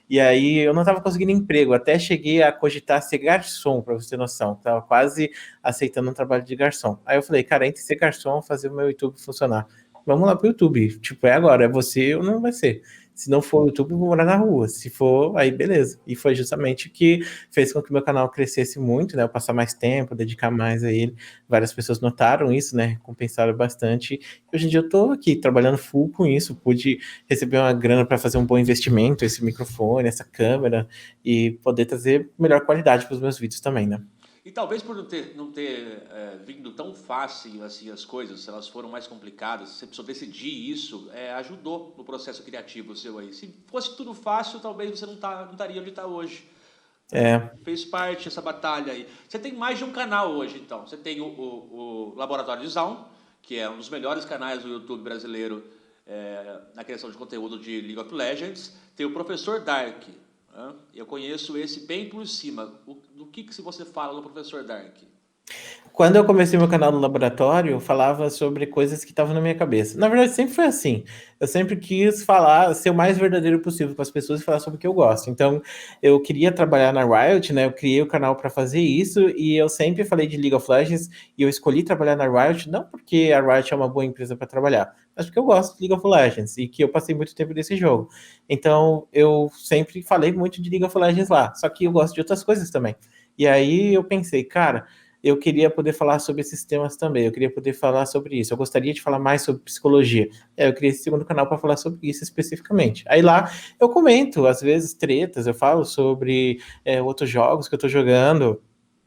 Speaker 2: E aí eu não estava conseguindo emprego, até cheguei a cogitar ser garçom, para você ter noção. Tava quase aceitando um trabalho de garçom. Aí eu falei, cara, entre ser garçom, fazer o meu YouTube funcionar. Vamos lá pro YouTube. Tipo, é agora, é você ou não vai ser. Se não for o YouTube, eu vou morar na rua. Se for, aí beleza. E foi justamente o que fez com que meu canal crescesse muito, né? Eu passar mais tempo, dedicar mais a ele. Várias pessoas notaram isso, né? Compensaram bastante. E hoje em dia eu tô aqui trabalhando full com isso. Pude receber uma grana para fazer um bom investimento, esse microfone, essa câmera, e poder trazer melhor qualidade para os meus vídeos também, né?
Speaker 1: E talvez por não ter vindo tão fácil assim as coisas, elas foram mais complicadas, você precisou decidir isso, ajudou no processo criativo seu aí. Se fosse tudo fácil, talvez você não estaria onde está hoje.
Speaker 2: É,
Speaker 1: Fez parte dessa batalha aí. Você tem mais de um canal hoje, então. Você tem o Laboratório de Zaun, que é um dos melhores canais do YouTube brasileiro na criação de conteúdo de League of Legends. Tem o Professor Dark. Né? Eu conheço esse bem por cima. Do que você fala do Professor Dark?
Speaker 2: Quando eu comecei meu canal no laboratório, eu falava sobre coisas que estavam na minha cabeça. Na verdade, sempre foi assim. Eu sempre quis falar, ser o mais verdadeiro possível com as pessoas e falar sobre o que eu gosto. Então, eu queria trabalhar na Riot, né? Eu criei o canal para fazer isso e eu sempre falei de League of Legends e eu escolhi trabalhar na Riot não porque a Riot é uma boa empresa para trabalhar, mas porque eu gosto de League of Legends e que eu passei muito tempo nesse jogo. Então, eu sempre falei muito de League of Legends lá, só que eu gosto de outras coisas também. E aí eu pensei, cara, eu queria poder falar sobre esses temas também, eu queria poder falar sobre isso, eu gostaria de falar mais sobre psicologia. Eu criei esse segundo canal para falar sobre isso especificamente. Aí lá eu comento, às vezes, tretas, eu falo sobre outros jogos que eu estou jogando.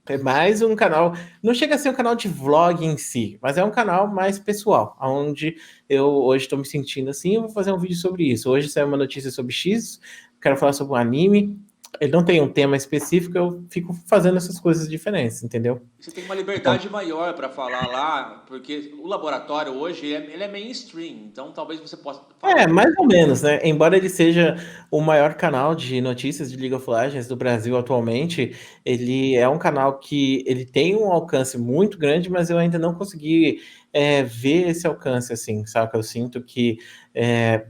Speaker 2: É mais um canal, não chega a ser um canal de vlog em si, mas é um canal mais pessoal, onde eu hoje estou me sentindo assim, eu vou fazer um vídeo sobre isso. Hoje saiu uma notícia sobre X, quero falar sobre um anime, ele não tem um tema específico, eu fico fazendo essas coisas diferentes, entendeu?
Speaker 1: Você tem uma
Speaker 2: Então,
Speaker 1: liberdade maior para falar lá, porque o laboratório hoje ele é mainstream, então talvez você possa falar.
Speaker 2: mais ou menos, né? Embora ele seja o maior canal de notícias de League of Legends do Brasil atualmente, ele é um canal que ele tem um alcance muito grande, mas eu ainda não consegui ver esse alcance assim, saca? Eu sinto que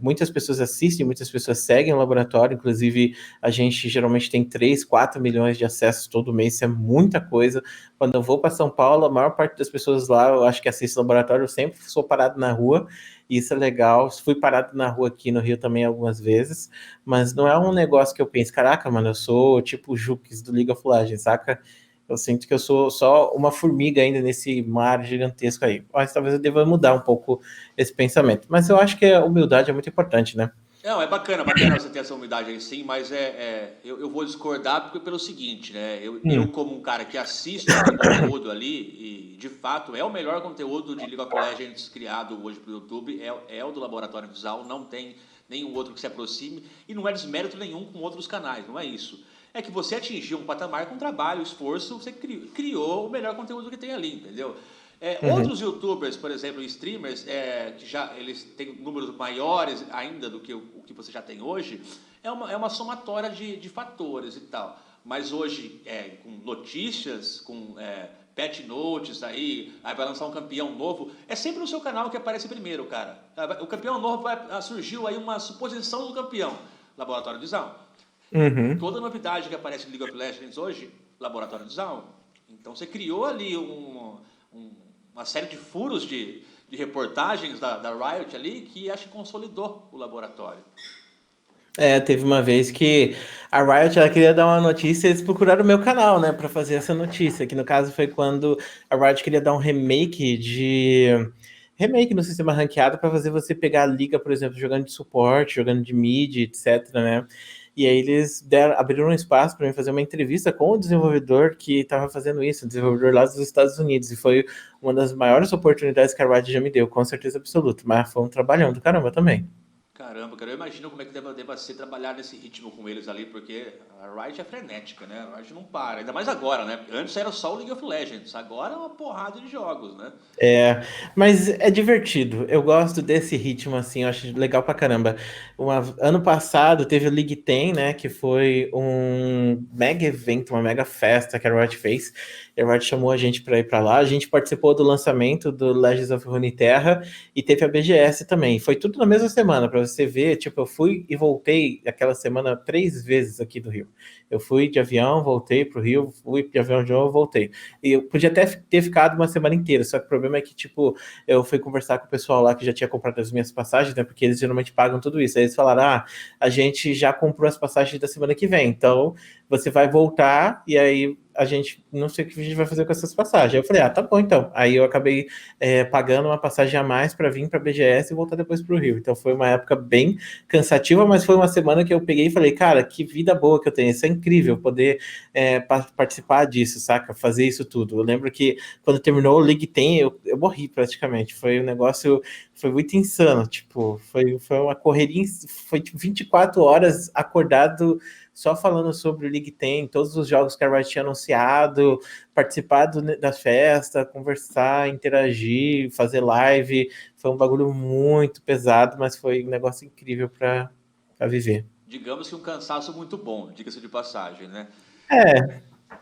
Speaker 2: muitas pessoas assistem, muitas pessoas seguem o laboratório, inclusive a gente geralmente tem 3, 4 milhões de acessos todo mês, isso é muita coisa. Quando eu vou para São Paulo, a maior parte das pessoas lá, eu acho que assiste o laboratório, eu sempre sou parado na rua. Isso é legal. Fui parado na rua aqui no Rio também algumas vezes, mas não é um negócio que eu penso, caraca, mano, eu sou tipo o Jukes do League of Legends, saca? Eu sinto que eu sou só uma formiga ainda nesse mar gigantesco aí. Mas talvez eu deva mudar um pouco esse pensamento. Mas eu acho que a humildade é muito importante, né?
Speaker 1: Não, é bacana você ter essa humildade aí sim, mas eu vou discordar pelo seguinte, né? Eu,
Speaker 2: Hum.
Speaker 1: como um cara que assiste esse conteúdo ali, e de fato é o melhor conteúdo de League of Legends criado hoje pro YouTube, é o do Laboratório Visual, não tem nenhum outro que se aproxime, e não é desmérito nenhum com outros canais, não é isso. É que você atingiu um patamar com trabalho, esforço, você criou o melhor conteúdo que tem ali, entendeu?
Speaker 2: Uhum.
Speaker 1: Outros youtubers, por exemplo, streamers, que já eles têm números maiores ainda do que o que você já tem hoje, é uma somatória de fatores e tal. Mas hoje, com notícias, com patch notes aí vai lançar um campeão novo, é sempre no seu canal que aparece primeiro, cara. O campeão novo surgiu aí uma suposição do campeão, Laboratório de Zaun.
Speaker 2: Uhum.
Speaker 1: Toda novidade que aparece no League of Legends hoje, Laboratório de Zaun. Então você criou ali uma série de furos de reportagens da Riot ali que acho que consolidou o laboratório.
Speaker 2: Teve uma vez que a Riot ela queria dar uma notícia e eles procuraram o meu canal, né, para fazer essa notícia, que no caso foi quando a Riot queria dar um remake no sistema ranqueado para fazer você pegar a liga, por exemplo, jogando de suporte, jogando de mid, etc, né? E aí eles abriram um espaço para mim fazer uma entrevista com o desenvolvedor que estava fazendo isso, o desenvolvedor lá dos Estados Unidos, e foi uma das maiores oportunidades que a Riot já me deu, com certeza absoluta, mas foi um trabalhão do caramba também.
Speaker 1: Caramba, cara, eu imagino como é que deva ser trabalhar nesse ritmo com eles ali, porque a Riot é frenética, né? A Riot não para, ainda mais agora, né? Antes era só o League of Legends, agora é uma porrada de jogos, né?
Speaker 2: Mas é divertido. Eu gosto desse ritmo, assim, eu acho legal pra caramba. Ano passado teve o League Ten, né? Que foi um mega evento, uma mega festa que a Riot fez. E a Riot chamou a gente pra ir pra lá. A gente participou do lançamento do Legends of Runeterra e teve a BGS também. Foi tudo na mesma semana, pra você ver. Tipo, eu fui e voltei aquela semana 3 vezes aqui do Rio. Eu fui de avião, voltei pro Rio, fui de avião de novo, voltei. E eu podia até ter ficado uma semana inteira, só que o problema é que, tipo, eu fui conversar com o pessoal lá que já tinha comprado as minhas passagens, né? Porque eles geralmente pagam tudo isso. Aí eles falaram: a gente já comprou as passagens da semana que vem, então você vai voltar e aí a gente não sei o que a gente vai fazer com essas passagens. Aí eu falei: tá bom então. Aí eu acabei pagando uma passagem a mais para vir para BGS e voltar depois para o Rio. Então foi uma época bem cansativa, mas foi uma semana que eu peguei e falei: cara, que vida boa que eu tenho. Isso é incrível poder participar disso, saca? Fazer isso tudo. Eu lembro que quando terminou o League Ten, eu morri praticamente. Foi um negócio, foi muito insano. Tipo, foi uma correria, foi tipo, 24 horas acordado só falando sobre o League 10, todos os jogos que a Riot tinha anunciado, participar da festa, conversar, interagir, fazer live. Foi um bagulho muito pesado, mas foi um negócio incrível para viver.
Speaker 1: Digamos que um cansaço muito bom, diga-se de passagem, né?
Speaker 2: É,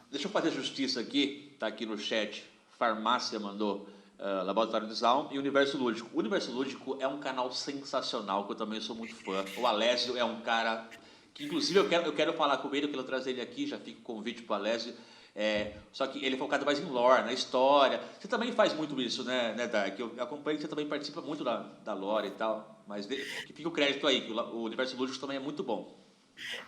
Speaker 1: Deixa eu fazer justiça aqui, tá aqui no chat. Farmácia mandou Laboratório de Zaun e Universo Lúdico. O Universo Lúdico é um canal sensacional, que eu também sou muito fã. O Alésio é um cara que, inclusive, eu quero falar com ele, eu quero trazer ele aqui, já fica o convite pro Alésio. Só que ele é focado mais em lore, na história. Você também faz muito isso, né Dark? Eu acompanho que você também participa muito da lore e tal. Mas que fica o crédito aí, que o Universo Lúdico também é muito bom.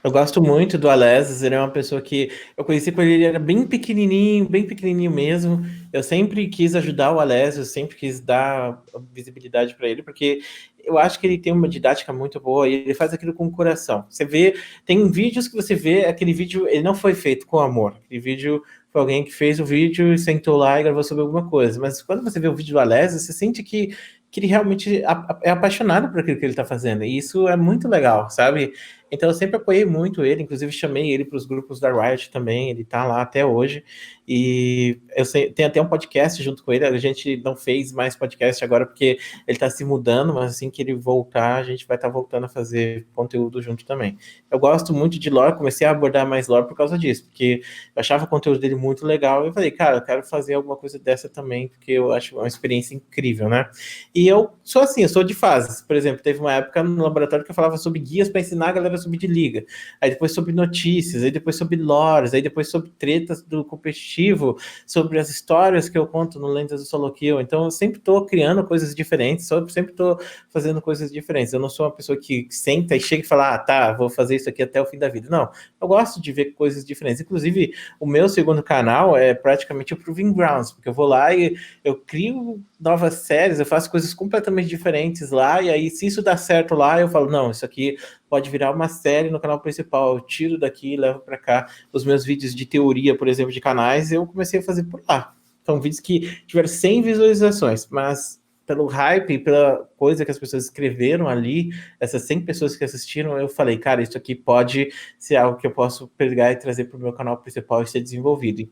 Speaker 2: eu gosto muito do Alesis, ele é uma pessoa que eu conheci quando ele era bem pequenininho mesmo. Eu sempre quis ajudar o Alesis, eu sempre quis dar visibilidade para ele, porque eu acho que ele tem uma didática muito boa e ele faz aquilo com o coração. Você vê, tem vídeos que você vê, aquele vídeo, ele não foi feito com amor. Aquele vídeo foi alguém que fez o vídeo e sentou lá e gravou sobre alguma coisa. Mas quando você vê o vídeo do Alesis, você sente que ele realmente é apaixonado por aquilo que ele está fazendo. E isso é muito legal, sabe? Então eu sempre apoiei muito ele, inclusive chamei ele para os grupos da Riot também, ele tá lá até hoje. E eu tenho até um podcast junto com ele, a gente não fez mais podcast agora porque ele tá se mudando, mas assim que ele voltar, a gente vai estar voltando a fazer conteúdo junto também. Eu gosto muito de lore, comecei a abordar mais lore por causa disso, porque eu achava o conteúdo dele muito legal e eu falei, cara, eu quero fazer alguma coisa dessa também, porque eu acho uma experiência incrível, né? E eu sou assim, eu sou de fases. Por exemplo, teve uma época no laboratório que eu falava sobre guias para ensinar a galera a subir de liga. Aí depois sobre notícias, aí depois sobre lores, aí depois sobre tretas do competitivo, sobre as histórias que eu conto no Lendas do Solo Kill. Então eu sempre estou criando coisas diferentes, sempre estou fazendo coisas diferentes. Eu não sou uma pessoa que senta e chega e fala, ah, tá, vou fazer isso aqui até o fim da vida. Não, eu gosto de ver coisas diferentes. Inclusive, o meu segundo canal é praticamente o Proving Grounds, porque eu vou lá e eu crio novas séries, eu faço coisas completamente diferentes lá, e aí se isso dá certo lá, eu falo, não, isso aqui pode virar uma série no canal principal, eu tiro daqui e levo para cá. Os meus vídeos de teoria, por exemplo, de canais, eu comecei a fazer por lá. São vídeos que tiveram 100 visualizações, mas pelo hype, pela coisa que as pessoas escreveram ali, essas 100 pessoas que assistiram, eu falei, cara, isso aqui pode ser algo que eu posso pegar e trazer para o meu canal principal e ser desenvolvido.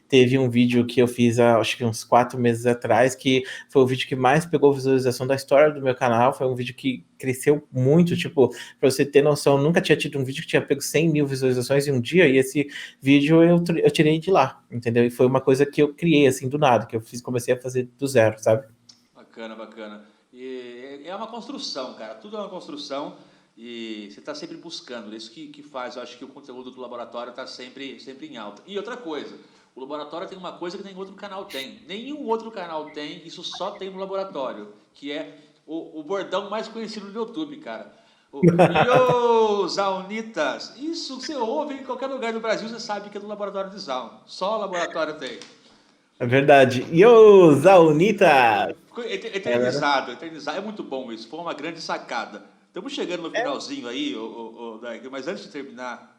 Speaker 2: Teve um vídeo que eu fiz há, acho que uns 4 meses atrás, que foi o vídeo que mais pegou visualização da história do meu canal. Foi um vídeo que cresceu muito, tipo, pra você ter noção, nunca tinha tido um vídeo que tinha pego 100 mil visualizações em um dia, e esse vídeo eu tirei de lá, entendeu? E foi uma coisa que eu criei, assim, do nada, que eu comecei a fazer do zero, sabe?
Speaker 1: Bacana, bacana. E é uma construção, cara. Tudo é uma construção e você está sempre buscando. Isso que faz, eu acho que o conteúdo do laboratório está sempre em alta. E outra coisa, o laboratório tem uma coisa que nenhum outro canal tem. Nenhum outro canal tem, isso só tem no laboratório, que é o bordão mais conhecido do YouTube, cara. O Yo, Zaunitas. Isso você ouve em qualquer lugar do Brasil, você sabe que é do laboratório de Zaun. Só o laboratório tem.
Speaker 2: É verdade. Yo, Zaunita!
Speaker 1: Ficou
Speaker 2: Galera.
Speaker 1: eternizado, eternizado. É muito bom isso, foi uma grande sacada. Estamos chegando no finalzinho aí, Dark, mas antes de terminar,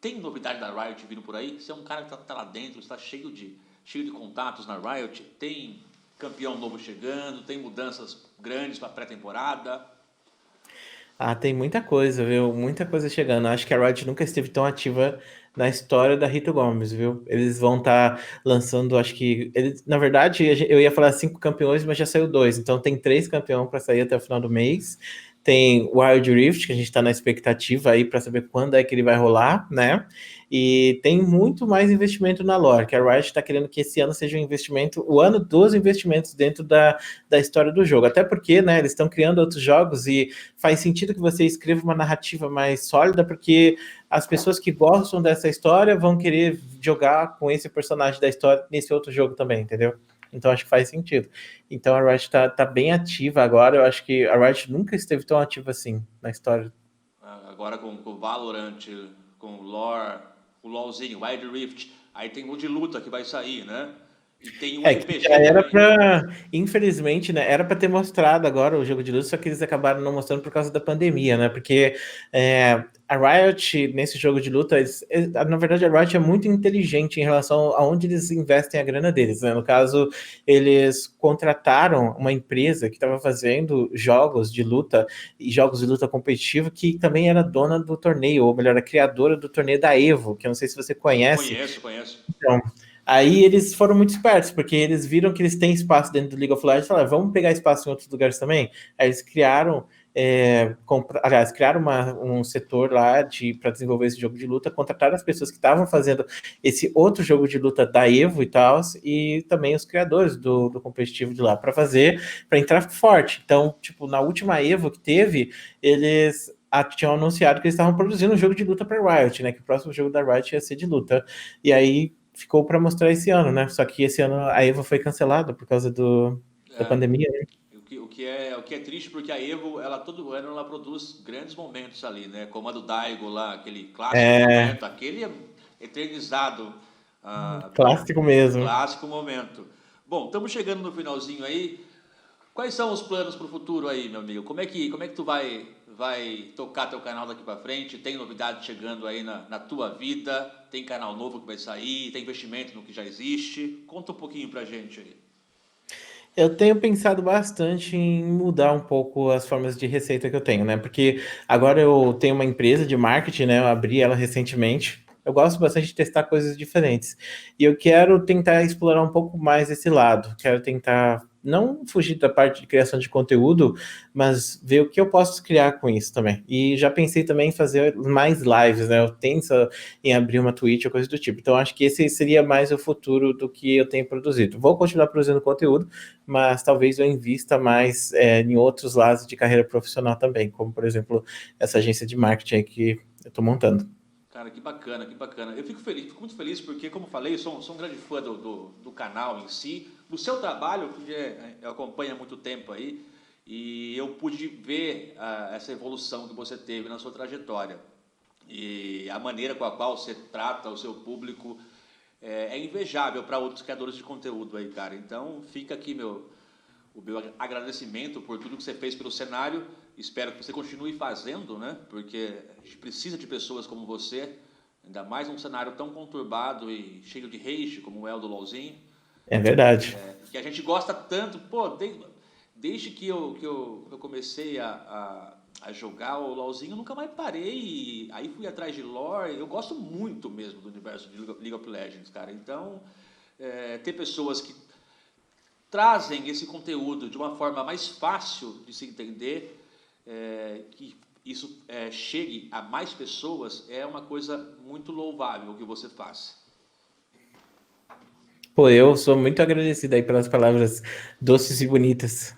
Speaker 1: tem novidade da Riot vindo por aí? Você é um cara que tá lá dentro, está cheio de contatos na Riot, tem campeão novo chegando, tem mudanças grandes para pré-temporada.
Speaker 2: Ah, tem muita coisa, viu? Muita coisa chegando. Acho que a Riot nunca esteve tão ativa na história da Rito Gomes, viu? Eles vão estar lançando, acho que. Na verdade, eu ia falar 5 campeões, mas já saiu 2. Então tem 3 campeões para sair até o final do mês. Tem o Wild Rift, que a gente está na expectativa aí para saber quando é que ele vai rolar, né? E tem muito mais investimento na lore, que a Riot está querendo que esse ano seja um investimento, o ano dos investimentos dentro da história do jogo. Até porque, né, eles estão criando outros jogos e faz sentido que você escreva uma narrativa mais sólida, porque as pessoas que gostam dessa história vão querer jogar com esse personagem da história nesse outro jogo também, entendeu? Então acho que faz sentido. Então a Riot tá bem ativa agora. Eu acho que a Riot nunca esteve tão ativa assim na história.
Speaker 1: Agora com o Valorant, com o Lore, o LoLzinho, Wild Rift, aí tem o de luta que vai sair, né? E tem um
Speaker 2: É que já
Speaker 1: RPG
Speaker 2: era
Speaker 1: também.
Speaker 2: pra. Infelizmente, né? Era pra ter mostrado agora o jogo de luta, só que eles acabaram não mostrando por causa da pandemia, né? Porque a Riot, nesse jogo de luta, na verdade, a Riot é muito inteligente em relação a onde eles investem a grana deles, né? No caso, eles contrataram uma empresa que estava fazendo jogos de luta e jogos de luta competitivo, que também era dona do torneio, ou melhor, a criadora do torneio da Evo, que eu não sei se você conhece.
Speaker 1: Conheço, conheço.
Speaker 2: Então, aí eles foram muito espertos, porque eles viram que eles têm espaço dentro do League of Legends e falaram, vamos pegar espaço em outros lugares também? Aí eles criaram, aliás, criaram um setor lá para desenvolver esse jogo de luta, contrataram as pessoas que estavam fazendo esse outro jogo de luta da Evo e tal, e também os criadores do competitivo de lá, para fazer, para entrar forte. Então, tipo, na última Evo que teve, eles tinham anunciado que eles estavam produzindo um jogo de luta para Riot, né? Que o próximo jogo da Riot ia ser de luta. E aí ficou para mostrar esse ano, né? Só que esse ano a Evo foi cancelada por causa da
Speaker 1: É,
Speaker 2: pandemia, né?
Speaker 1: o que é triste porque a Evo, ela todo ano ela produz grandes momentos ali, né? Como a do Daigo lá, aquele clássico
Speaker 2: É,
Speaker 1: momento, aquele é eternizado,
Speaker 2: clássico mesmo.
Speaker 1: clássico momento. Bom, estamos chegando no finalzinho aí. Quais são os planos para o futuro aí, meu amigo? Como é que tu vai tocar teu canal daqui para frente? Tem novidade chegando aí na tua vida? Tem canal novo que vai sair? Tem investimento no que já existe? Conta um pouquinho pra gente aí.
Speaker 2: Eu tenho pensado bastante em mudar um pouco as formas de receita que eu tenho, né? Porque agora eu tenho uma empresa de marketing, né? Eu abri ela recentemente. Eu gosto bastante de testar coisas diferentes. E eu quero tentar explorar um pouco mais esse lado. Quero tentar não fugir da parte de criação de conteúdo, mas ver o que eu posso criar com isso também. E já pensei também em fazer mais lives, né? Eu penso em abrir uma Twitch ou coisa do tipo. Então acho que esse seria mais o futuro do que eu tenho produzido. Vou continuar produzindo conteúdo, mas talvez eu invista mais em outros lados de carreira profissional também, como, por exemplo, essa agência de marketing aí que eu estou montando.
Speaker 1: Cara, que bacana, que bacana. Eu fico feliz, fico muito feliz porque, como falei, eu sou um grande fã do canal em si, do seu trabalho, que eu acompanho há muito tempo aí, e eu pude ver essa evolução que você teve na sua trajetória. E a maneira com a qual você trata o seu público é invejável para outros criadores de conteúdo aí, cara. Então, fica aqui o meu agradecimento por tudo que você fez pelo cenário. Espero que você continue fazendo, né? Porque a gente precisa de pessoas como você, ainda mais num cenário tão conturbado e cheio de rage como é o do LoLzinho,
Speaker 2: É verdade.
Speaker 1: que a gente gosta tanto. Pô, desde que eu comecei a jogar o LoLzinho, eu nunca mais parei. Aí fui atrás de lore. Eu gosto muito mesmo do universo de League of Legends, cara. Então, ter pessoas que trazem esse conteúdo de uma forma mais fácil de se entender, que isso chegue a mais pessoas, é uma coisa muito louvável o que você faz.
Speaker 2: Pô, eu sou muito agradecido aí pelas palavras doces e bonitas.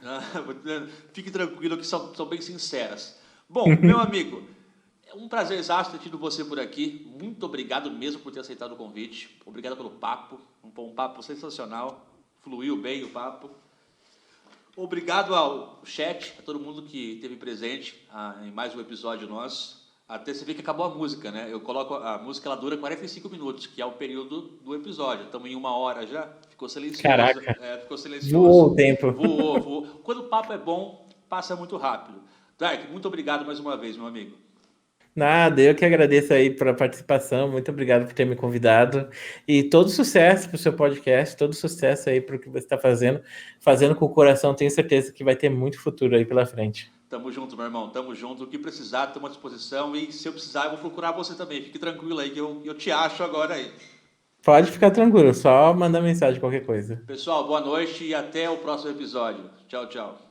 Speaker 1: Fique tranquilo que são bem sinceras. Bom, meu amigo, é um prazer exato ter tido você por aqui. Muito obrigado mesmo por ter aceitado o convite. Obrigado pelo papo. Um papo sensacional. Fluiu bem o papo. Obrigado ao chat, a todo mundo que esteve presente em mais um episódio nosso. Até você ver que acabou a música, né? Eu coloco a música, ela dura 45 minutos, que é o período do episódio. Estamos em 1 hora já. Ficou silencioso.
Speaker 2: Caraca,
Speaker 1: Ficou
Speaker 2: voou
Speaker 1: silencioso.
Speaker 2: o tempo.
Speaker 1: Voou, voou. Quando o papo é bom, passa muito rápido. Dark, muito obrigado mais uma vez, meu amigo.
Speaker 2: Nada, eu que agradeço aí pela participação, muito obrigado por ter me convidado e todo sucesso para o seu podcast, todo sucesso aí para o que você está fazendo com o coração, tenho certeza que vai ter muito futuro aí pela frente.
Speaker 1: Tamo junto, meu irmão, tamo junto. O que precisar, estamos à disposição e se eu precisar, eu vou procurar você também. Fique tranquilo aí que eu te acho agora aí.
Speaker 2: Pode ficar tranquilo, só mandar mensagem, qualquer coisa.
Speaker 1: Pessoal, boa noite e até o próximo episódio. Tchau, tchau.